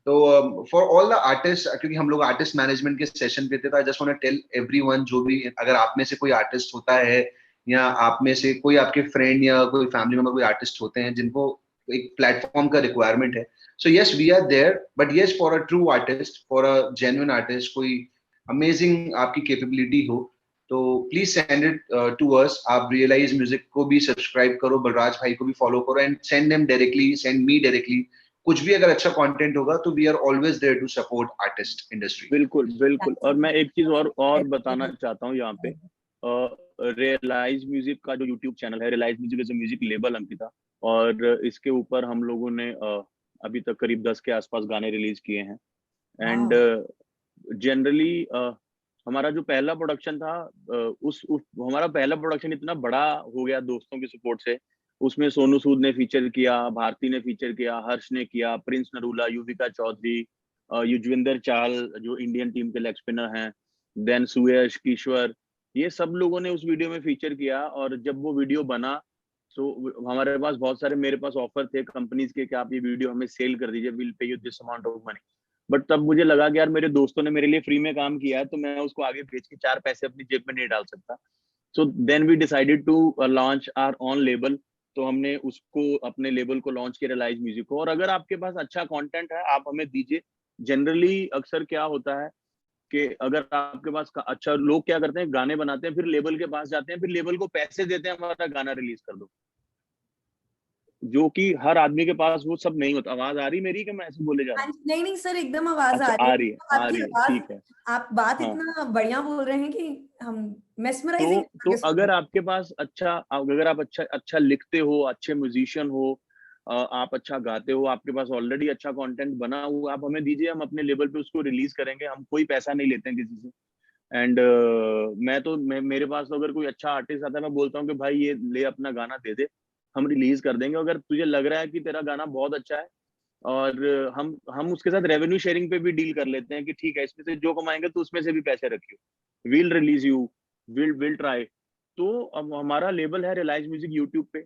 तो फॉर ऑल द आर्टिस्ट, क्योंकि हम लोग आर्टिस्ट मैनेजमेंट के सेशन पे थे, तो I just want to tell everyone, जो भी अगर आप में से कोई आर्टिस्ट होता है या आप में से कोई आपके फ्रेंड या कोई फैमिली मेंबर कोई आर्टिस्ट होते हैं जिनको एक प्लेटफॉर्म का रिक्वायरमेंट है, so yes we are there, but yes for a true artist, for a genuine artist, कोई अमेजिंग आपकी कैपेबिलिटी हो, तो please send it to us. आप रियलाइज म्यूजिक को भी सब्सक्राइब करो, बलराज भाई को भी फॉलो करो, and send them directly, send me directly. कुछ भी अगर अच्छा कंटेंट होगा तो we are always there to support artist industry. बिल्कुल बिल्कुल। और मैं एक चीज और बताना चाहता हूँ यहाँ पे, रियलाइज म्यूजिक का जो यूट्यूब चैनल है, Realize Music is a music label Ankita, और इसके ऊपर हम लोगों ने अभी तक करीब 10 के आसपास गाने रिलीज किए हैं। एंड जनरली हमारा जो पहला प्रोडक्शन था, हमारा पहला प्रोडक्शन इतना बड़ा हो गया दोस्तों की सपोर्ट से। उसमें सोनू सूद ने फीचर किया, भारती ने फीचर किया, हर्ष ने किया, प्रिंस नरूला, युविका चौधरी, युजवेंद्र चाहल जो इंडियन टीम के लेग स्पिनर हैं, देन सुयश, किश्वर, ये सब लोगों ने उस वीडियो में फीचर किया। और जब वो वीडियो बना तो हमारे पास बहुत सारे, मेरे पास ऑफर थे कंपनीज के कि आप ये वीडियो हमें सेल कर दीजिए, will pay you this amount of money. But तब मुझे लगा कि यार मेरे दोस्तों ने मेरे लिए फ्री में काम किया है, तो मैं उसको आगे बेच के 4 पैसे अपनी जेब में नहीं डाल सकता। So then we decided to launch our own label. तो हमने उसको, अपने लेबल को लॉन्च किया, रियलाइज म्यूजिक को। और अगर आपके पास अच्छा कंटेंट है, आप हमें दीजिए। जनरली अक्सर क्या होता है कि अगर आपके पास अच्छा, लोग क्या करते हैं, गाने बनाते हैं, फिर लेबल के पास जाते हैं, फिर लेबल को पैसे देते हैं हमारा गाना रिलीज कर दो, जो कि हर आदमी के पास वो सब नहीं होता। आवाज आ रही मेरी कि मैं ऐसे बोले जा रहा हूँ? नहीं नहीं सर एकदम आवाज अच्छा, आ रही है, आ आपकी रही है, आवाज, ठीक है। आप बात हाँ, इतना बढ़िया बोल रहे हैं कि हम मेस्मराइजिंग तो अगर आपके पास अगर आप अच्छा लिखते हो, अच्छे म्यूजिशियन हो, आप अच्छा गाते हो, आपके पास ऑलरेडी अच्छा कंटेंट बना हुआ, आप हमें दीजिए, हम अपने लेवल पे उसको रिलीज करेंगे। हम कोई पैसा नहीं लेते हैं किसी से। एंड मेरे पास तो अगर कोई अच्छा आर्टिस्ट आता है, मैं बोलता हूँ कि भाई ये ले, अपना गाना दे दे, हम रिलीज कर देंगे। अगर तुझे लग रहा है कि तेरा गाना बहुत अच्छा है, और हम उसके साथ रेवेन्यू शेयरिंग पे भी डील कर लेते हैं कि ठीक है, इसमें से जो कमाएंगे तो उसमें से भी पैसे रखियो, will release you, will try. तो अब हमारा लेबल है रियलाइज म्यूजिक यूट्यूब पे।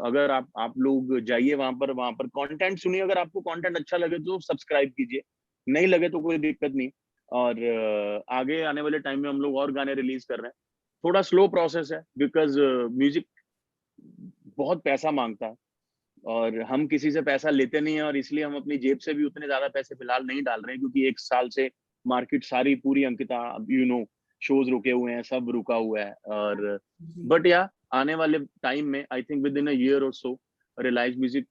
अगर आप लोग जाइए वहां पर कंटेंट सुनिए, अगर आपको कंटेंट अच्छा लगे तो सब्सक्राइब कीजिए, नहीं लगे तो कोई दिक्कत नहीं। और आगे आने वाले टाइम में हम लोग और गाने रिलीज कर रहे हैं। थोड़ा स्लो प्रोसेस है बिकॉज म्यूजिक बहुत पैसा मांगता है और हम किसी से पैसा लेते नहीं है, और इसलिए हम अपनी जेब से भी उतने ज्यादा पैसे फिलहाल नहीं डाल रहे हैं, क्योंकि एक साल से मार्केट सारी पूरी अंकिता शोज रुके हुए हैं, सब रुका हुआ है। और बट या आने वाले टाइम में I think with in a year और सो रिलायंस म्यूजिक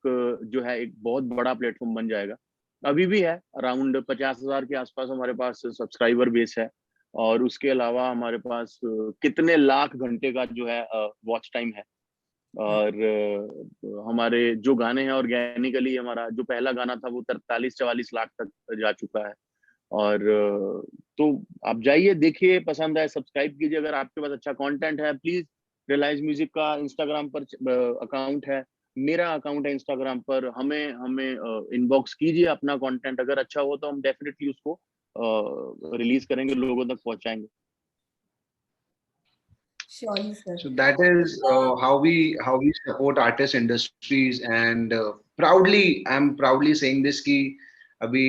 जो है एक बहुत बड़ा प्लेटफॉर्म बन जाएगा। अभी भी है अराउंड 50,000 के आसपास हमारे पास सब्सक्राइबर बेस है, और उसके अलावा हमारे पास कितने लाख घंटे का जो है वॉच टाइम है। और हमारे जो गाने हैं ऑर्गेनिकली, हमारा जो पहला गाना था वो 43-44 लाख तक जा चुका है। और तो आप जाइए, देखिए, पसंद आए सब्सक्राइब कीजिए। अगर आपके पास अच्छा कंटेंट है, प्लीज रिलायंस म्यूजिक का इंस्टाग्राम पर अकाउंट है, मेरा अकाउंट है इंस्टाग्राम पर, हमें हमें इनबॉक्स कीजिए अपना कंटेंट। अगर अच्छा हो तो हम डेफिनेटली उसको रिलीज करेंगे, लोगों तक पहुंचाएंगे। Surely, sir. So that is how we support artist industries, and I'm proudly saying this कि अभी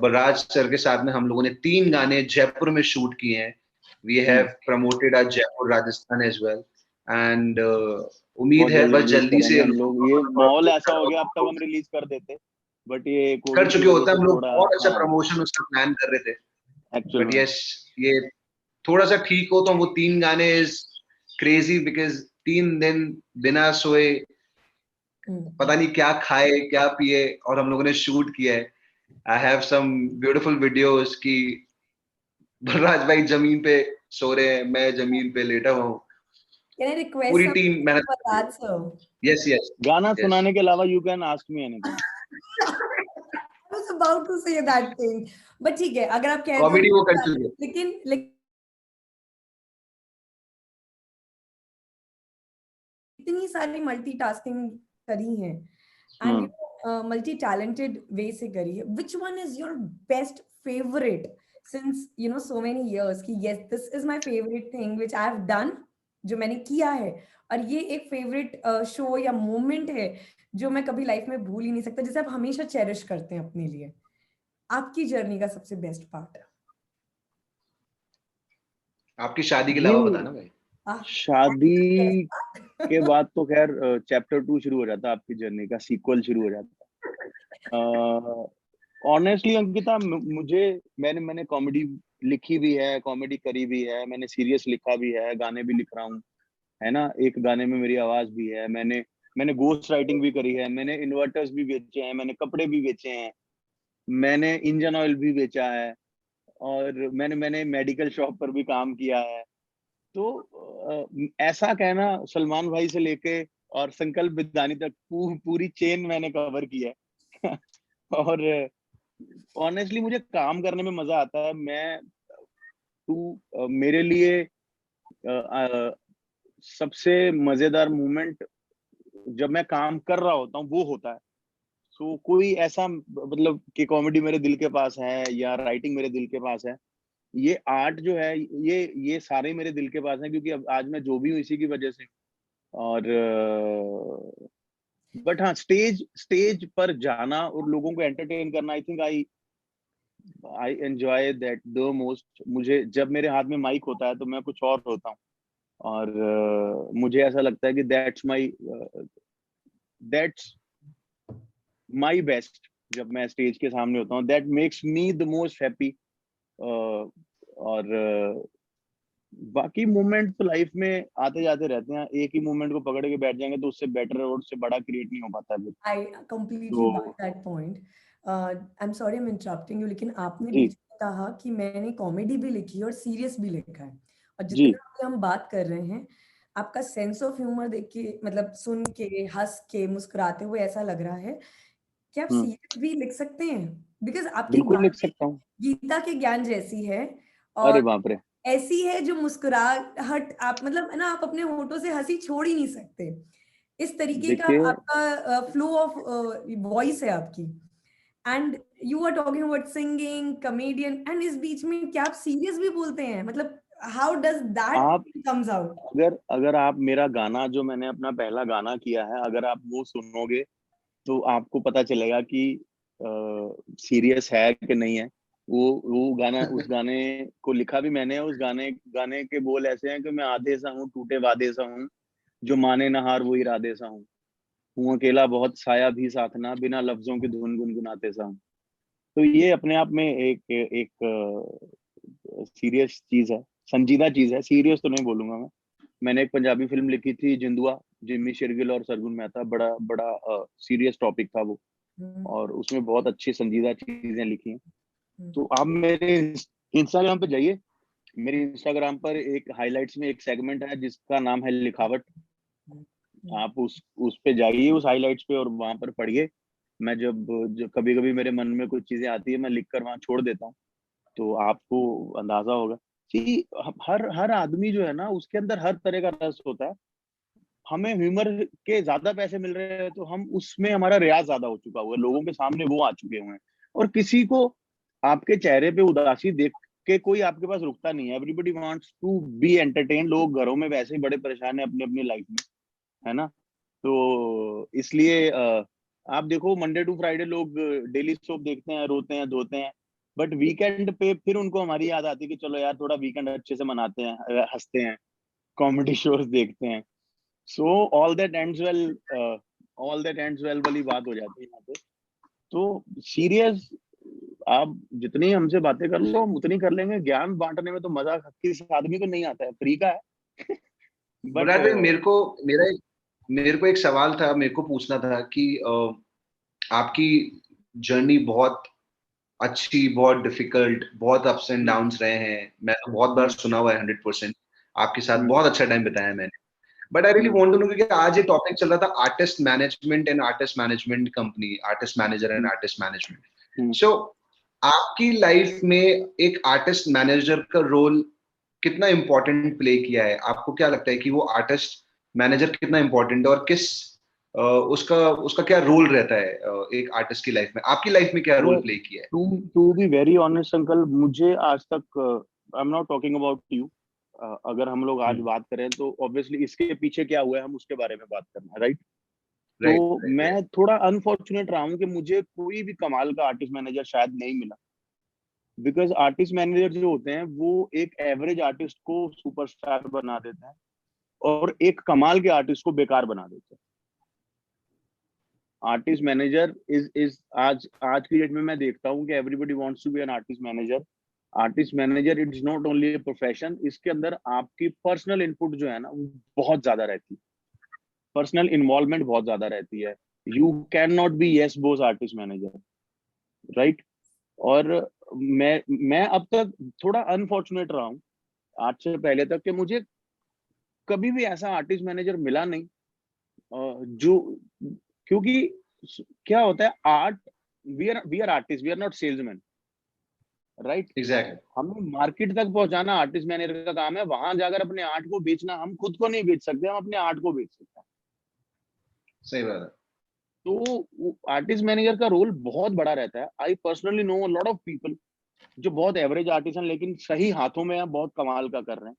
बलराज सर के साथ में हम लोगों ने 3 गाने जयपुर में शूट किए हैं। We have promoted our Jaipur Rajasthan as well, and उम्मीद बहुत है जल्द बस रिलीज जल्दी करेंगे से हम लोग। ये माहौल ऐसा हो गया, अब तक हम रिलीज कर देते, बट ये कर कोविड की चुके वजह होते हैं। से हम लोग थोड़ा, बहुत अच्छा हाँ, प्रमोशन उसका प्लान कर रहे थे, एक्चुअल बट में यस, ये थोड़ा सा ठीक हो तो वो 3 गाने इज क्रेजी, बिकॉज 3 दिन बिना सोए पता नहीं क्या खाए क्या पिए और हम लोगों ने शूट किया है। I have some beautiful videos की बलराज भाई जमीन पे सो रहे हैं, मैं जमीन पे लेटा हुआ हूँ, Can I request पूरी टीम something मेहनत for कर रही that, है। sir? यस यस गाना यस, सुनाने के अलावा you can ask me anything. I was about to say that thing, but ठीक है, अगर आप कह रहे हो कॉमेडी वो कर तो, चुके हैं। लेकिन इतनी सारी मल्टीटास्किंग करी है एंड मल्टी टैलेंटेड वे से करी है। Which one is your best favourite since so many years कि yes this is my favourite thing which I have done, जो मैंने किया है, और ये एक फेवरेट शो या मोमेंट है जो मैं कभी लाइफ में भूल ही नहीं सकता, जिसे आप हमेशा चेरिश करते हैं अपने लिए। आपकी जर्नी का सबसे बेस्ट पार्ट? आपकी शादी के ये अलावा बताना भाई। शादी के बाद तो खैर चैप्टर 2 शुरू हो जाता है, आपकी जर्नी का सीक्वल शुरू हो जाता है। ऑनेस्टली अंकिता, मुझे मैंने कॉमेडी लिखी भी है, कॉमेडी करी भी है, मैंने सीरियस लिखा भी है, गाने भी लिख रहा हूँ, है ना। एक गाने में मेरी आवाज भी है, मैंने गोस्ट राइटिंग भी करी है, मैंने इन्वर्टर्स भी बेचे हैं, मैंने कपड़े भी बेचे हैं, मैंने इंजन ऑयल भी बेचा है, और मैंने मेडिकल शॉप पर भी काम किया है। तो ऐसा कहना, सलमान भाई से लेके और संकल्प बिदानी तक पूरी चेन मैंने कवर की है। और ऑनेस्टली मुझे काम करने में मजा आता है। मेरे लिए सबसे मजेदार मोमेंट जब मैं काम कर रहा होता हूँ वो होता है। सो कोई ऐसा मतलब कि कॉमेडी मेरे दिल के पास है या राइटिंग मेरे दिल के पास है, ये आर्ट जो है ये सारे मेरे दिल के पास है, क्योंकि अब आज मैं जो भी हूँ इसी की वजह से। और बट हाँ, स्टेज पर जाना और लोगों को एंटरटेन करना, I think I enjoy that the most. मुझे जब मेरे हाथ में माइक होता है तो मैं कुछ और होता हूँ, और मुझे ऐसा लगता है कि दैट्स माई बेस्ट। जब मैं स्टेज के सामने होता हूँ, that makes me the most happy. और बाकी मोमेंट तो लाइफ में आते जाते रहते हैं, एक ही मोमेंट को पकड़ के बैठ जाएंगे तो उससे बेटर और उससे बड़ा क्रिएट नहीं हो पाता है। I completely buy तो that point. I'm sorry I'm interrupting you, लेकिन आपने जी बीच में कहा कि मैंने कॉमेडी भी लिखी है और सीरियस भी लिखा है, और जी जितना भी हम बात कर रहे हैं, आपका सेंस ऑफ ह्यूमर देख के, मतलब सुन के, हंस के, मुस्कुराते हुए ऐसा लग रहा है कि आप सीरियस भी लिख सकते हैं, बिकॉज आपकी बिल्कुल लिख बातें सकता हूँ। गीता के ज्ञान जैसी है, अरे और बाप रे। ऐसी है जो मुस्कुराहट, आप मतलब है ना, आप अपने होठों से हंसी छोड़ ही नहीं सकते। इस तरीके का देखिए, आपका फ्लो ऑफ वॉइस है आपकी, and you are talking about singing, comedian, and इस बीच में क्या आप सीरियस भी बोलते हैं? मतलब हाउ डज दैट आप कम्स आउट? अगर अगर आप मेरा गाना, जो मैंने अपना पहला गाना किया है, अगर आप वो सुनोगे तो आपको पता चलेगा कि सीरियस है कि नहीं है। वो गाना, उस गाने को लिखा भी मैंने। उस गाने गाने के बोल ऐसे हैं कि मैं आधे सा हूँ, टूटे वादे सा हूँ, जो माने न हार वो इरादे सा हूँ अकेला बहुत साया भी साथ ना, बिना लफ्जों की धुन गुनगुनाते सा हूँ। तो ये अपने आप में एक एक सीरियस चीज है, संजीदा चीज है, सीरियस तो नहीं बोलूंगा मैं। मैंने एक पंजाबी फिल्म लिखी थी जिंदुआ, जिम्मी शेरगिल और सरगुन मेहता, बड़ा बड़ा सीरियस टॉपिक था वो, हम्म, और उसमें बहुत अच्छी संजीदा चीजें लिखी हैं। हम्म, तो आप मेरे इंस्टाग्राम पे जाइए। मेरे इंस्टाग्राम पर एक हाइलाइट्स में एक सेगमेंट है जिसका नाम है लिखावट। हम्म, हम्म, आप उस पे जाइए, उस हाइलाइट्स पे, और वहां पर पढ़िए। मैं जब कभी कभी मेरे मन में कुछ चीजें आती है, मैं लिख कर वहां छोड़ देता हूँ, तो आपको अंदाजा होगा कि हर हर आदमी जो है ना, उसके अंदर हर तरह का रस होता है। हमें ह्यूमर के ज्यादा पैसे मिल रहे हैं तो हम उसमें, हमारा रियाज ज्यादा हो चुका हुआ है, लोगों के सामने वो आ चुके हुए हैं। और किसी को आपके चेहरे पे उदासी देख के कोई आपके पास रुकता नहीं है। Everybody wants to be entertain. लोग घरों में वैसे ही बड़े परेशान है अपनी अपनी लाइफ में, है ना। तो इसलिए आप देखो, मंडे टू फ्राइडे लोग डेली सोप देखते हैं, रोते हैं, धोते हैं, बट वीकेंड पे फिर उनको हमारी याद आती है कि चलो यार थोड़ा वीकेंड अच्छे से मनाते हैं, हंसते हैं, कॉमेडी शोज देखते हैं। So all that ends well, all that ends well वाली बात हो जाती है यहाँ पे। तो सीरियस, आप जितनी हमसे बातें कर लो हम उतनी कर लेंगे। ज्ञान बांटने में तो मजा किस आदमी को नहीं आता है, फ्री का है। बट बुराद भाई, मेरे को एक सवाल था, मेरे को पूछना था कि आपकी जर्नी बहुत अच्छी, बहुत डिफिकल्ट, बहुत अप्स एंड डाउन्स रहे हैं। मैं तो बहुत बार सुना हुआ है 100%। आपके साथ बहुत अच्छा टाइम बिताया है मैंने। But I really want to know, क्योंकि आज ये टॉपिक चल रहा था artist management and artist management company, artist manager and artist management. So आपकी लाइफ में एक आर्टिस्ट मैनेजर का रोल कितना इंपॉर्टेंट प्ले किया है? आपको क्या लगता है कि वो आर्टिस्ट मैनेजर कितना इंपॉर्टेंट है, और किस उसका उसका क्या रोल रहता है एक आर्टिस्ट की लाइफ में? आपकी लाइफ में क्या रोल प्ले किया है? To be very honest uncle, मुझे आज तक, I am not talking about you, अगर हम लोग आज बात करें तो ऑब्वियसली इसके पीछे क्या हुआ है हम उसके बारे में बात करना है, राइट। तो राइट, मैं थोड़ा अनफॉर्चुनेट रहा हूँ कि मुझे कोई भी कमाल का आर्टिस्ट मैनेजर शायद नहीं मिला। बिकॉज आर्टिस्ट मैनेजर जो होते हैं वो एक एवरेज आर्टिस्ट को सुपरस्टार बना देते हैं, और एक कमाल के आर्टिस्ट को बेकार बना देते हैं। आर्टिस्ट मैनेजर इज आज आज की डेट में मैं देखता हूँ कि everybody wants to be an artist manager. Artist manager it's not only a profession, इसके अंदर आपकी पर्सनल इनपुट जो है ना वो बहुत ज्यादा रहती है, पर्सनल इन्वॉल्वमेंट बहुत ज्यादा रहती है। You can not be yes Bose artist manager, right. और मैं अब तक थोड़ा अनफॉर्चुनेट रहा हूँ आज से पहले तक कि मुझे कभी भी ऐसा आर्टिस्ट मैनेजर मिला नहीं, जो, क्योंकि क्या होता है, art, we are artist, we are not salesman, right. Exactly. हमें मार्केट तक पहुंचाना आर्टिस्ट मैनेजर का काम है, वहां जाकर अपने आर्ट को बेचना। हम खुद को नहीं बेच सकते, हम अपने आर्ट को बेच सकते हैं। सही बात है। तो आर्टिस्ट मैनेजर का रोल बहुत बड़ा रहता है। I personally know lot of people जो बहुत एवरेज आर्टिस्ट हैं लेकिन सही हाथों में हैं, बहुत कमाल का कर रहे हैं।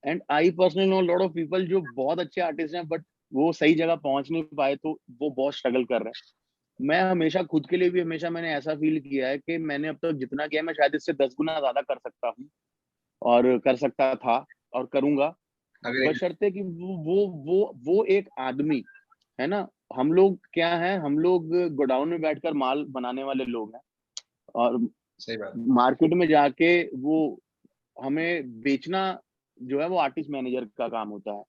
And I personally know lot of people जो बहुत अच्छे आर्टिस्ट हैं बट वो सही जगह पहुंच नहीं पाए, तो वो बहुत स्ट्रगल कर रहे हैं। मैं हमेशा खुद के लिए भी हमेशा मैंने ऐसा फील किया है कि मैंने अब तक जितना किया मैं शायद इससे 10 गुना ज्यादा कर सकता हूँ, और कर सकता था, और करूंगा। अगर बशर्ते कि वो एक आदमी है ना। हम लोग क्या है, हम लोग गोडाउन में बैठकर माल बनाने वाले लोग हैं, और सही बात। मार्केट में जाके वो हमें बेचना जो है वो आर्टिस्ट मैनेजर का काम होता है।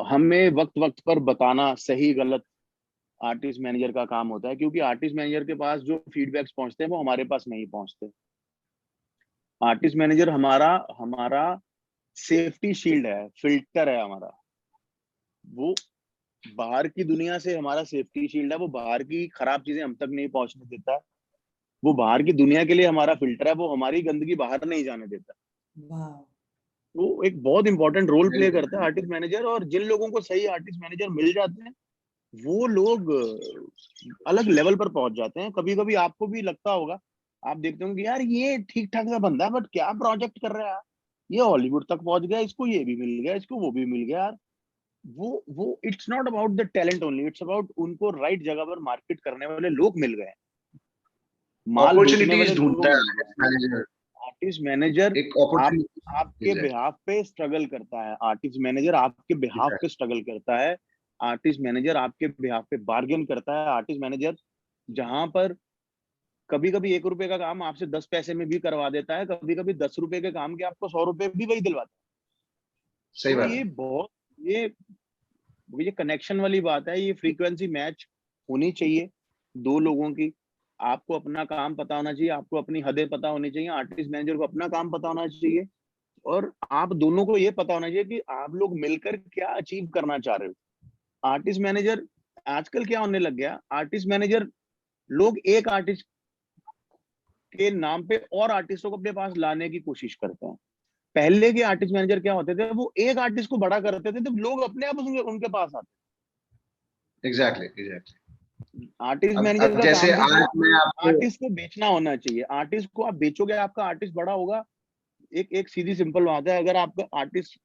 हमें वक्त वक्त पर बताना सही गलत आर्टिस्ट मैनेजर का काम होता है, क्योंकि आर्टिस्ट मैनेजर के पास जो फीडबैक्स पहुंचते हैं वो हमारे पास नहीं पहुंचते। आर्टिस्ट मैनेजर हमारा हमारा सेफ्टी शील्ड है, फिल्टर है हमारा। वो बाहर की दुनिया से हमारा सेफ्टी शील्ड है, वो बाहर की खराब चीजें हम तक नहीं पहुंचने देता। वो बाहर की दुनिया के लिए हमारा फिल्टर है, वो हमारी गंदगी बाहर नहीं जाने देता। वाह। वो एक बहुत इंपॉर्टेंट रोल प्ले करता है बिल्कुल। Artist manager. और जिन लोगों को सही आर्टिस्ट मैनेजर मिल जाते हैं वो लोग अलग लेवल पर पहुंच जाते हैं। कभी कभी आपको भी लगता होगा, आप देखते होंगे यार ये ठीक ठाक सा बंदा है बट क्या प्रोजेक्ट कर रहा है यार, ये हॉलीवुड तक पहुंच गया, इसको ये भी मिल गया, इसको वो भी मिल गया यार। वो it's not about the talent only, it's about उनको राइट जगह पर मार्केट करने वाले लोग मिल गए। माल बेचने अपॉर्चुनिटीज वाले ढूंढता लोग है मैनेजर, आर्टिस्ट मैनेजर एक अपॉर्चुनिटी। आपके बिहाफ पे स्ट्रगल करता है, आर्टिस्ट मैनेजर आपके बिहाफ पे स्ट्रगल करता है, आर्टिस्ट मैनेजर आपके बिहाफ पे बार्गेन करता है, आर्टिस्ट मैनेजर जहां पर कभी कभी 1 रुपए का काम आपसे 10 पैसे में भी करवा देता है, कभी कभी 10 रुपए के काम के आपको 100 रुपए भी वही दिलवाता है। सही तो बात ये है। बहुत ये कनेक्शन वाली बात है, ये फ्रीक्वेंसी मैच होनी चाहिए दो लोगों की। आपको अपना काम पता होना चाहिए, आपको अपनी हदें पता होनी चाहिए, आर्टिस्ट मैनेजर को अपना काम पता होना चाहिए, और आप दोनों को ये पता होना चाहिए कि आप लोग मिलकर क्या अचीव करना चाह रहे हो। आर्टिस्ट मैनेजर आजकल क्या होने लग गया, आर्टिस्ट मैनेजर लोग एक आर्टिस्ट के नाम पे और आर्टिस्टों को अपने पास लाने की कोशिश करते हैं। पहले के आर्टिस्ट मैनेजर क्या होते थे, वो एक आर्टिस्ट को बड़ा करते थे तो लोग अपने आप उनके पास आते। Exactly exactly. आर्टिस्ट मैनेजर अब का जैसे काम भी आज मैं आपको, आर्टिस्ट को बेचना होना चाहिए। आर्टिस्ट को आप बेचोगे, आपका आर्टिस्ट बड़ा होगा। एक एक सीधी सिंपल बात है, अगर आपका आर्टिस्ट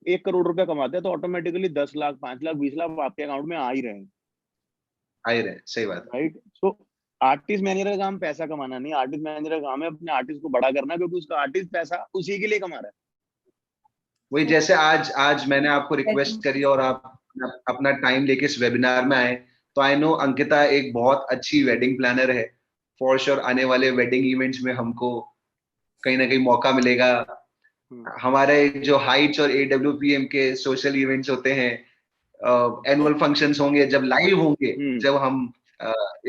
1 करोड़ रुपया कमाते हैं तो ऑटोमेटिकली 10 लाख, 5 लाख, 20 लाख आपके अकाउंट में आ ही रहे हैं, आ ही रहे, सही बात है। राइट। सो आर्टिस्ट मैनेजर का काम पैसा कमाना नहीं, आर्टिस्ट मैनेजर का काम है अपने आर्टिस्ट को बड़ा करना, क्योंकि उसका आर्टिस्ट पैसा उसी के लिए कमा रहा है। वही जैसे आज आज मैंने आपको रिक्वेस्ट करी और आप अपना टाइम लेके इस वेबिनार में आए, तो आई नो अंकिता एक बहुत अच्छी वेडिंग प्लानर है। फॉर श्योर आने वाले वेडिंग इवेंट्स में हमको कहीं ना कहीं मौका मिलेगा। हमारे जो हाइट्स और AWPM के सोशल इवेंट्स होते हैं, एनुअल फंक्शंस होंगे, जब लाइव होंगे, जब हम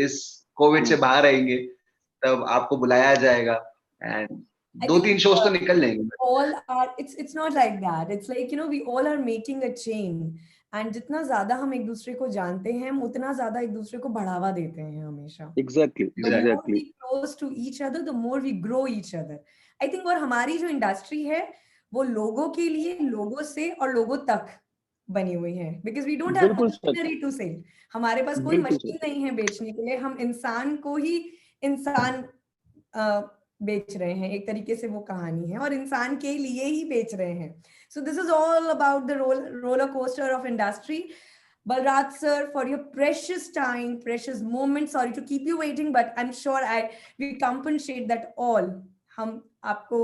इस कोविड से बाहर आएंगे, तब आपको बुलाया जाएगा एंड I 2-3 think शोज तो निकल लेंगे। all are, it's not like that. It's like, you know, we all are making a chain. And जितना ज्यादा हम एक दूसरे को जानते हैं, हम उतना ज्यादा एक दूसरे को बढ़ावा देते हैं हमेशा। Exactly The more exactly. we close to each other, the more we grow each other. I think और हमारी जो इंडस्ट्री है, वो लोगों के लिए, लोगों से और लोगों तक बनी हुई है। Because we don't have बिल्कुल सच, machinery to sell. हमारे पास कोई बिल्कुल मशीन सच। नहीं है बेचने के लिए, हम इंसान को ही इंसान बेच रहे हैं। एक तरीके से वो कहानी है, और इंसान के लिए ही बेच रहे हैं। So this is all about the roller coaster of industry. Balraj sir, for your precious time, precious moments, sorry to keep you waiting, but I'm sure we compensate that all. हम आपको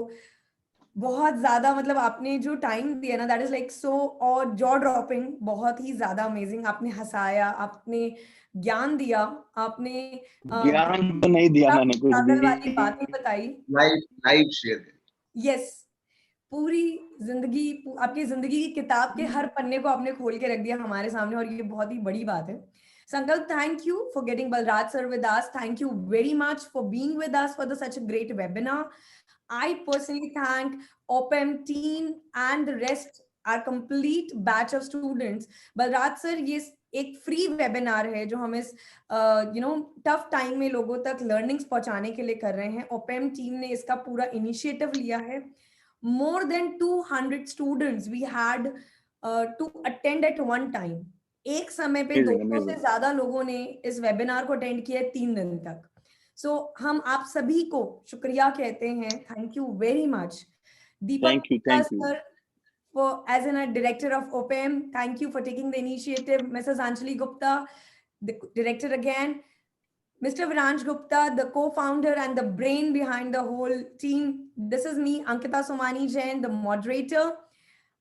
बहुत ज्यादा, मतलब आपने जो टाइम दिया ना, that is like so और जॉ ड्रॉपिंग, बहुत ही ज्यादा अमेजिंग। आपने हंसाया, आपने ज्ञान दिया, आपने ज्ञान तो नहीं दिया मैंने कुछ पागल वाली भी। बातें बताई। Live share. यस, पूरी जिंदगी, आपकी जिंदगी की किताब के हर पन्ने को आपने खोल के रख दिया हमारे सामने, और ये बहुत ही बड़ी बात है। संकल्प, thank you for getting Balraj sir with us. Thank you very much for being with us for such a great webinar. I personally thank OPM team and the rest, our complete batch of students. Balraj sir, ये एक free webinar है जो हम इस tough time में लोगों तक learnings पहुंचाने के लिए कर रहे हैं। OPM टीम ने इसका पूरा इनिशिएटिव लिया है। More than 200 students we had to attend at one time. एक समय पे 200 से ज्यादा लोगों ने इस वेबिनार को अटेंड किया 3 दिन तक। So हम आप सभी को शुक्रिया कहते हैं। Thank you very much. Deepak sir, for as a director of OPM, thank you for taking the initiative. Mrs. Anjali Gupta, the director again. Mr. Viranj Gupta, the co-founder and the brain behind the whole team. This is me, Ankita Somani Jain, the moderator.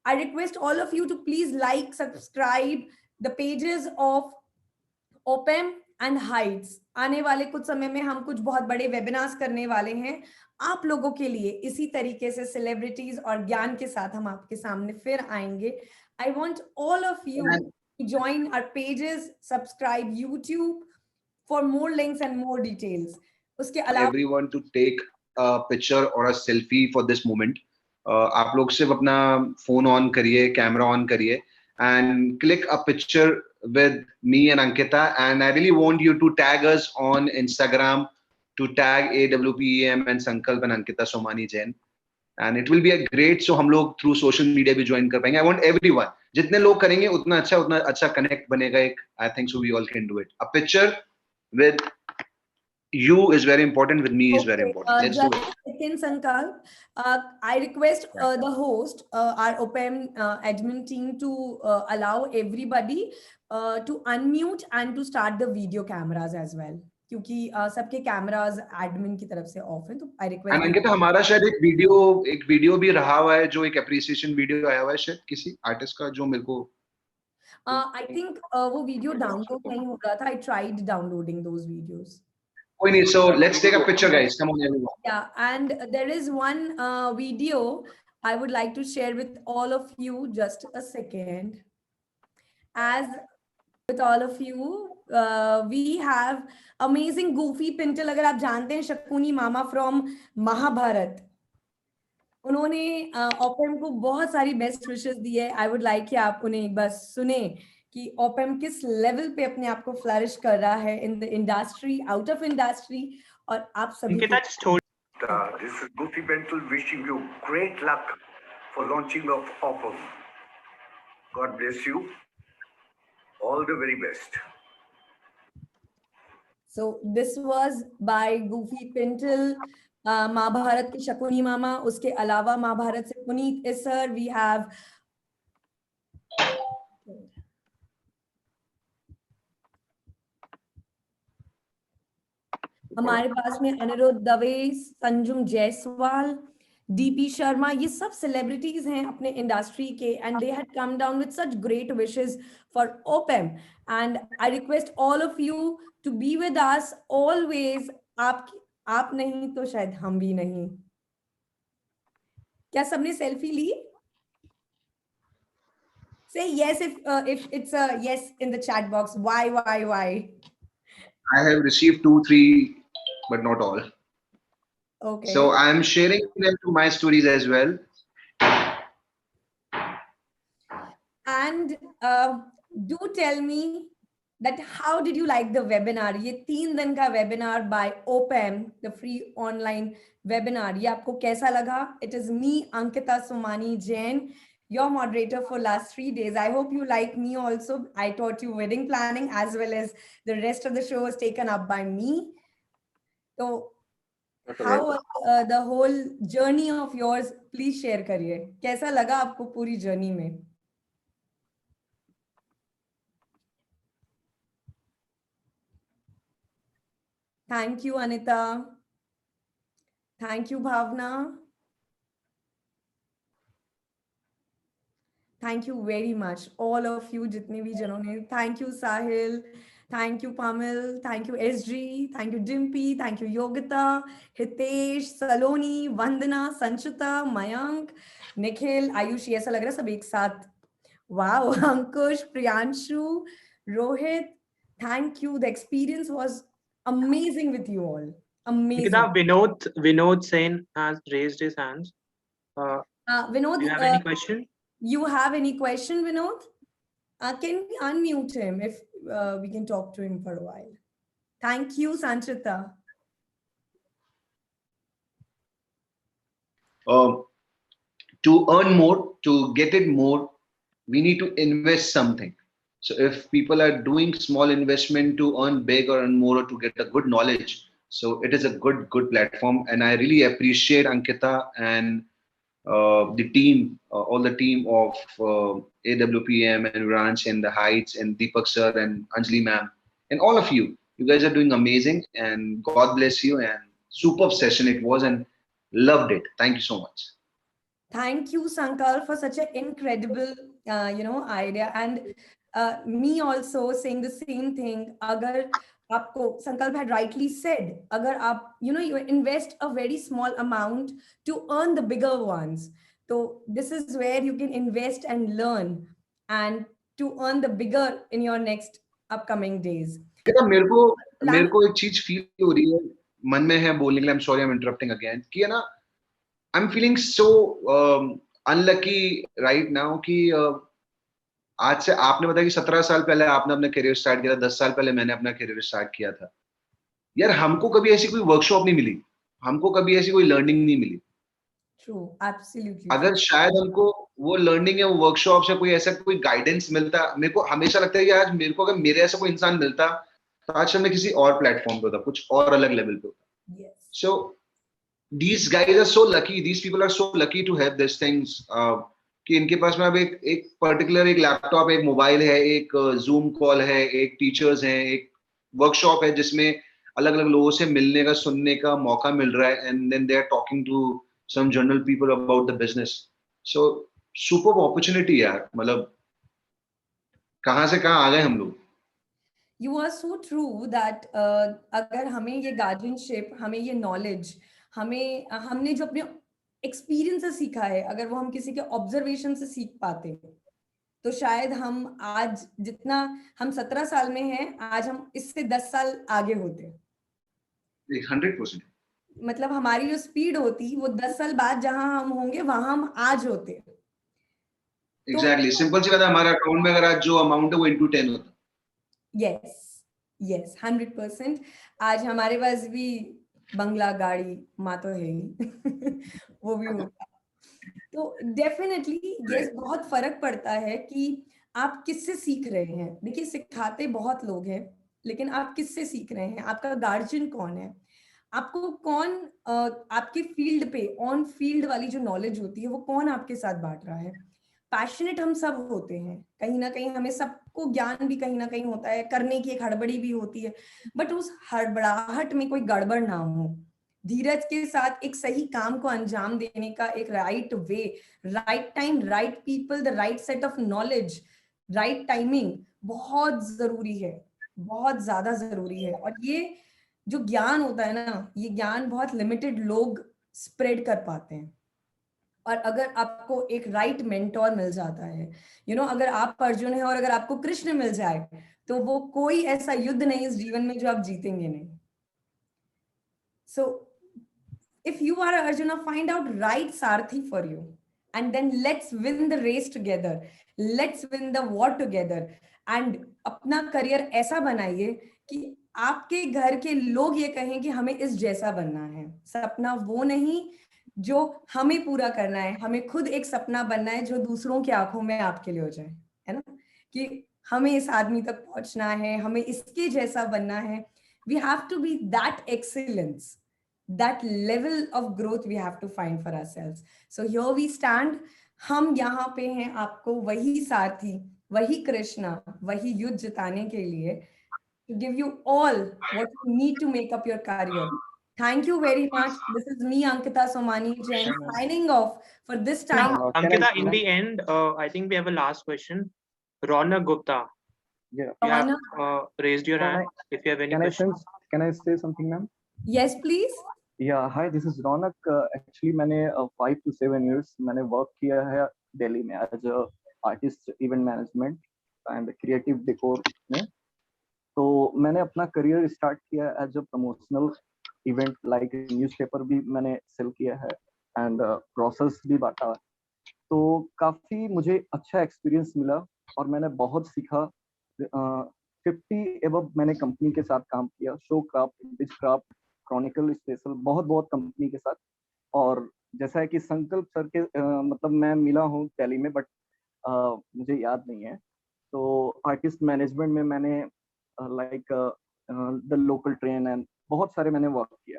I request all of you to please like, subscribe the pages of OPM and Heights. आने वाले कुछ समय में हम कुछ बहुत बड़े webinars करने वाले हैं आप लोगों के लिए। इसी तरीके से सेलिब्रिटीज और ज्ञान के साथ हम आपके सामने फिर आएंगे। I want all of you to join our pages, subscribe YouTube for more links and more details. उसके अलावा everyone to take a picture or a selfie for this moment. आप लोग सिर्फ अपना फोन ऑन करिए, कैमरा ऑन करिए and click a picture with me and Ankita, and I really want you to tag us on Instagram, to tag AWPEM and Sankalp and Ankita Somani Jain, and it will be a great, so हम लोग through social media भी join कर पाएंगे. I want everyone, जितने लोग करेंगे उतना अच्छा connect बनेगा एक. I think so we all can do it. A picture with you is very important, with me is very important. Let's do it. Second, Sankalp, I request the host, our OPM admin team, to allow everybody to unmute and to start the video cameras as well. क्योंकि सबके cameras admin की तरफ से of हैं, तो आई and request. Ankita, हमारा शायद एक वीडियो भी रहा हुआ है, जो एक अप्रिसिएशन वीडियो आया हुआ है शायद किसी आर्टिस्ट का, जो मेरे को आई थिंक वो वीडियो डाउनलोड नहीं हो रहा था. I tried downloading those videos. कोई नहीं. So let's take a picture guys, come on everyone. Yeah, and there is one video I would like to share with all of you. Just a second. As with all of you, we have amazing Goofy Pintle. अगर आप जानते हैं शकुनी मामा from Mahabharat, उन्होंने op-amp को बहुत सारी best wishes दी है. I would like कि आप उन्हें एक बार सुने कि ओपेम किस लेवल पे अपने आप को फ्लरिश कर रहा है in the industry, out of industry. और आप सभी को this is Goofy Pentel wishing you great luck for launching of Opal. God bless you. All the very best. So this was by Goofy Pintle. Mahabharat के शकुनी मामा. उसके अलावा महाभारत से पुनीत इसर. We have हमारे पास में अनिरुद्ध दवे, संजुम जायसवाल, डीपी शर्मा. ये सब सेलिब्रिटीज हैं अपने इंडस्ट्री के, and they had come down with such great wishes for ओपेम. And I request all of you to be with us always. आप नहीं तो शायद हम भी नहीं. क्या सबने सेल्फी ली? Say yes if it's a yes in the chat box. Why? I have received 2, 3, but not all. Okay. So I am sharing them to my stories as well. And do tell me that how did you like the webinar? ये 3 दिन का webinar by OPEM, the free online webinar. ये आपको कैसा लगा? It is me, Ankita Somani Jain, your moderator for last 3 days. I hope you like me also. I taught you wedding planning as well as the rest of the show was taken up by me. So how was the whole journey of yours? Please share करिए. कैसा लगा आपको पूरी journey में? Thank you, Anita. Thank you, Bhavna. Thank you very much, all of you, जितने भी जनों ने. Thank you, Sahil. Thank you, Pamil. Thank you, SG. Thank you, Dimpy. Thank you, Yogita, Hitesh, Saloni, Vandana, Sanchita, Mayank, Nikhil, Ayush. ऐसा लग रहा है सब एक साथ. Wow, Ankush, Priyanshu, Rohit. Thank you. The experience was amazing with you all. Amazing. Nikita, Vinod Sen has raised his hands. Vinod, do you have any question? You have any question, Vinod? Can we unmute him if we can talk to him for a while? Thank you, Sanchita. To earn more, to get it more, we need to invest something. So if people are doing small investment to earn big or earn more or to get a good knowledge, so it is a good platform. And I really appreciate Ankita and the team, all the team of AWPM and Ranch and the Heights and Deepak sir and Anjali ma'am and all of you. You guys are doing amazing, and God bless you. And superb session it was, and loved it. Thank you so much. Thank you, Sankar, for such an incredible, idea. And me also saying the same thing. Agar आपको संकल्प had rightly said, अगर आप you invest a very small amount to earn the bigger ones, so this is where you can invest and learn and to earn the bigger in your next upcoming days. मेरे को एक चीज feel हो रही है, मन में है बोलने के लिए. I'm sorry I'm interrupting again. कि है ना, I'm feeling so unlucky right now कि आज से आपने बताया कि 17 साल पहले आपने अपना करियर स्टार्ट किया था, 10 साल पहले मैंने अपना करियर स्टार्ट किया था. यार हमको कभी ऐसी कोई वर्कशॉप नहीं मिली, हमको कभी ऐसी कोई लर्निंग नहीं मिली. True, absolutely. अगर शायद हमको वो लर्निंग या वो वर्कशॉप से कोई ऐसा कोई गाइडेंस मिलता, मेरे को हमेशा लगता है कि आज मेरे को अगर मेरे ऐसा कोई इंसान मिलता तो आज मैं किसी और प्लेटफॉर्म पे होता, कुछ और अलग लेवल पे होता. सो these guys are so lucky, these people are so lucky to have these things. कि इनके पास में अब एक पर्टिकुलर एक लैपटॉप, एक मोबाइल है, एक जूम कॉल है, एक टीचर्स हैं, एक वर्कशॉप है जिसमें अलग अलग लोगों से मिलने का, सुनने का मौका मिल रहा है, and then they are talking to some general people about the business. So super opportunity यार, मतलब कहाँ से कहाँ आ गए हम लोग. You are so true that अगर हमें ये गार्जियनशिप, हमें ये नॉलेज, हमने जो अपने एक्सपीरियंस से सीखा है, अगर वो हम किसी के ऑब्जर्वेशन से सीख पाते तो शायद हम आज जितना हम 17 साल में हैं, आज हम इससे 10 साल आगे होते. 100%. मतलब हमारी जो स्पीड होती वो 10 साल बाद जहां हम होंगे वहां हम आज होते. एग्जैक्टली. सिंपल सी बात है, हमारे अकाउंट में अगर आज जो अमाउंट है वो into 10 होता. यस 100%. आज हमारे पास भी बंगला, गाड़ी, माँ तो है ही वो भी होता. तो डेफिनेटली यस, बहुत फर्क पड़ता है कि आप किससे सीख रहे हैं. देखिए, सिखाते बहुत लोग हैं, लेकिन आप किससे सीख रहे हैं, आपका गार्जियन कौन है, आपको कौन आपके फील्ड पे, ऑन फील्ड वाली जो नॉलेज होती है वो कौन आपके साथ बांट रहा है. पैशनेट हम सब होते हैं, कहीं ना कहीं हमें सबको ज्ञान भी कहीं ना कहीं होता है, करने की एक हड़बड़ी भी होती है, बट उस हड़बड़ाहट में कोई गड़बड़ ना हो. धीरज के साथ एक सही काम को अंजाम देने का एक right way, right time, right people, the right set of knowledge, right timing बहुत जरूरी है, बहुत ज्यादा जरूरी है. और ये जो ज्ञान होता है ना, ये ज्ञान बहुत लिमिटेड लोग स्प्रेड कर पाते हैं. और अगर आपको एक राइट मेंटोर मिल जाता है, अगर आप अर्जुन है और अगर आपको कृष्ण मिल जाए, तो वो कोई ऐसा युद्ध नहीं इस जीवन में जो आप जीतेंगे नहीं. सो if you are Arjuna, find out right Sarthi for you, and then let's win the race together, let's win the war together, and अपना करियर ऐसा बनाइए कि आपके घर के लोग ये कहें कि हमें इस जैसा बनना है. सपना वो नहीं जो हमें पूरा करना है, हमें खुद एक सपना बनना है जो दूसरों की आंखों में आपके लिए हो जाए, है ना, कि हमें इस आदमी तक पहुंचना है, हमें इसके जैसा बनना है. We have to be that excellence, that level of growth we have to find for ourselves. So here we stand. हम यहाँ पे हैं आपको वही सारथी, वही कृष्णा, वही युद्ध जिताने के लिए, to give you all what you need to make up your career. Thank you very much. This is me, Ankita Somani Jain, signing off for this time. Ankita, in the end, I think we have a last question. Ronak Gupta. Yeah. You have raised your hand. If you have any questions. Can I say something, ma'am? Yes, please. Yeah, hi, this is Ronak. Actually, मैंने 5 to 7 years मैंने work किया है दिल्ली में as a artist, event management and creative decor में. तो मैंने अपना career start किया as a promotional event, like newspaper भी मैंने sell किया है and process भी बांटा. तो काफी मुझे अच्छा experience मिला और मैंने बहुत सीखा. 50 एबव मैंने कंपनी के साथ काम किया, शो क्राफ्ट, बिच क्राफ्ट, क्रॉनिकल, स्पेशल, बहुत कंपनी के साथ. और जैसा है कि संकल्प सर के मतलब मैं मिला हूँ दिल्ली में, बट मुझे याद नहीं है. तो आर्टिस्ट मैनेजमेंट में मैंने like the local train and बहुत सारे मैंने वर्क किया.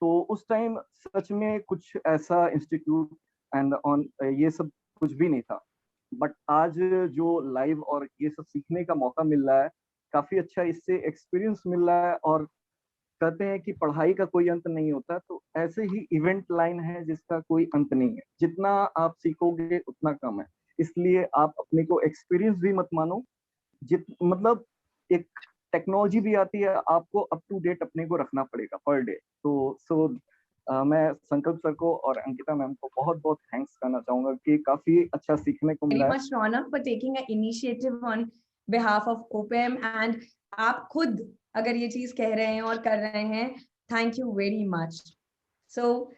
तो उस टाइम सच में कुछ ऐसा इंस्टीट्यूट एंड ऑन ये सब कुछ भी नहीं था. बट आज जो लाइव और ये सब सीखने का मौका मिल रहा है, काफी अच्छा इससे एक्सपीरियंस मिल रहा है. और कहते हैं कि पढ़ाई का कोई अंत नहीं होता, तो ऐसे ही इवेंट लाइन है जिसका कोई अंत नहीं है. जितना आप सीखोगे उतना कम है, इसलिए आप अपने को एक्सपीरियंस भी मत मानो. मतलब एक टेक्नोलॉजी भी आती है, आपको अप टू डेट अपने को रखना पड़ेगा पर डे. तो मैं संकल्प सर को और अंकिता मैम को बहुत थैंक्स करना चाहूंगा कि काफी अच्छा सीखने को मिला है. Very much Ronak for taking an initiative on behalf of OPM, and आप खुद अगर ये चीज कह रहे हैं और कर रहे हैं, thank you very much. So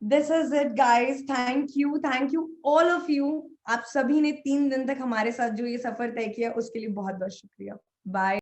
this is it guys, thank you all of you. आप सभी ने 3 दिन तक हमारे साथ जो ये सफर तय किया उसके लिए बहुत शुक्रिया. बाय.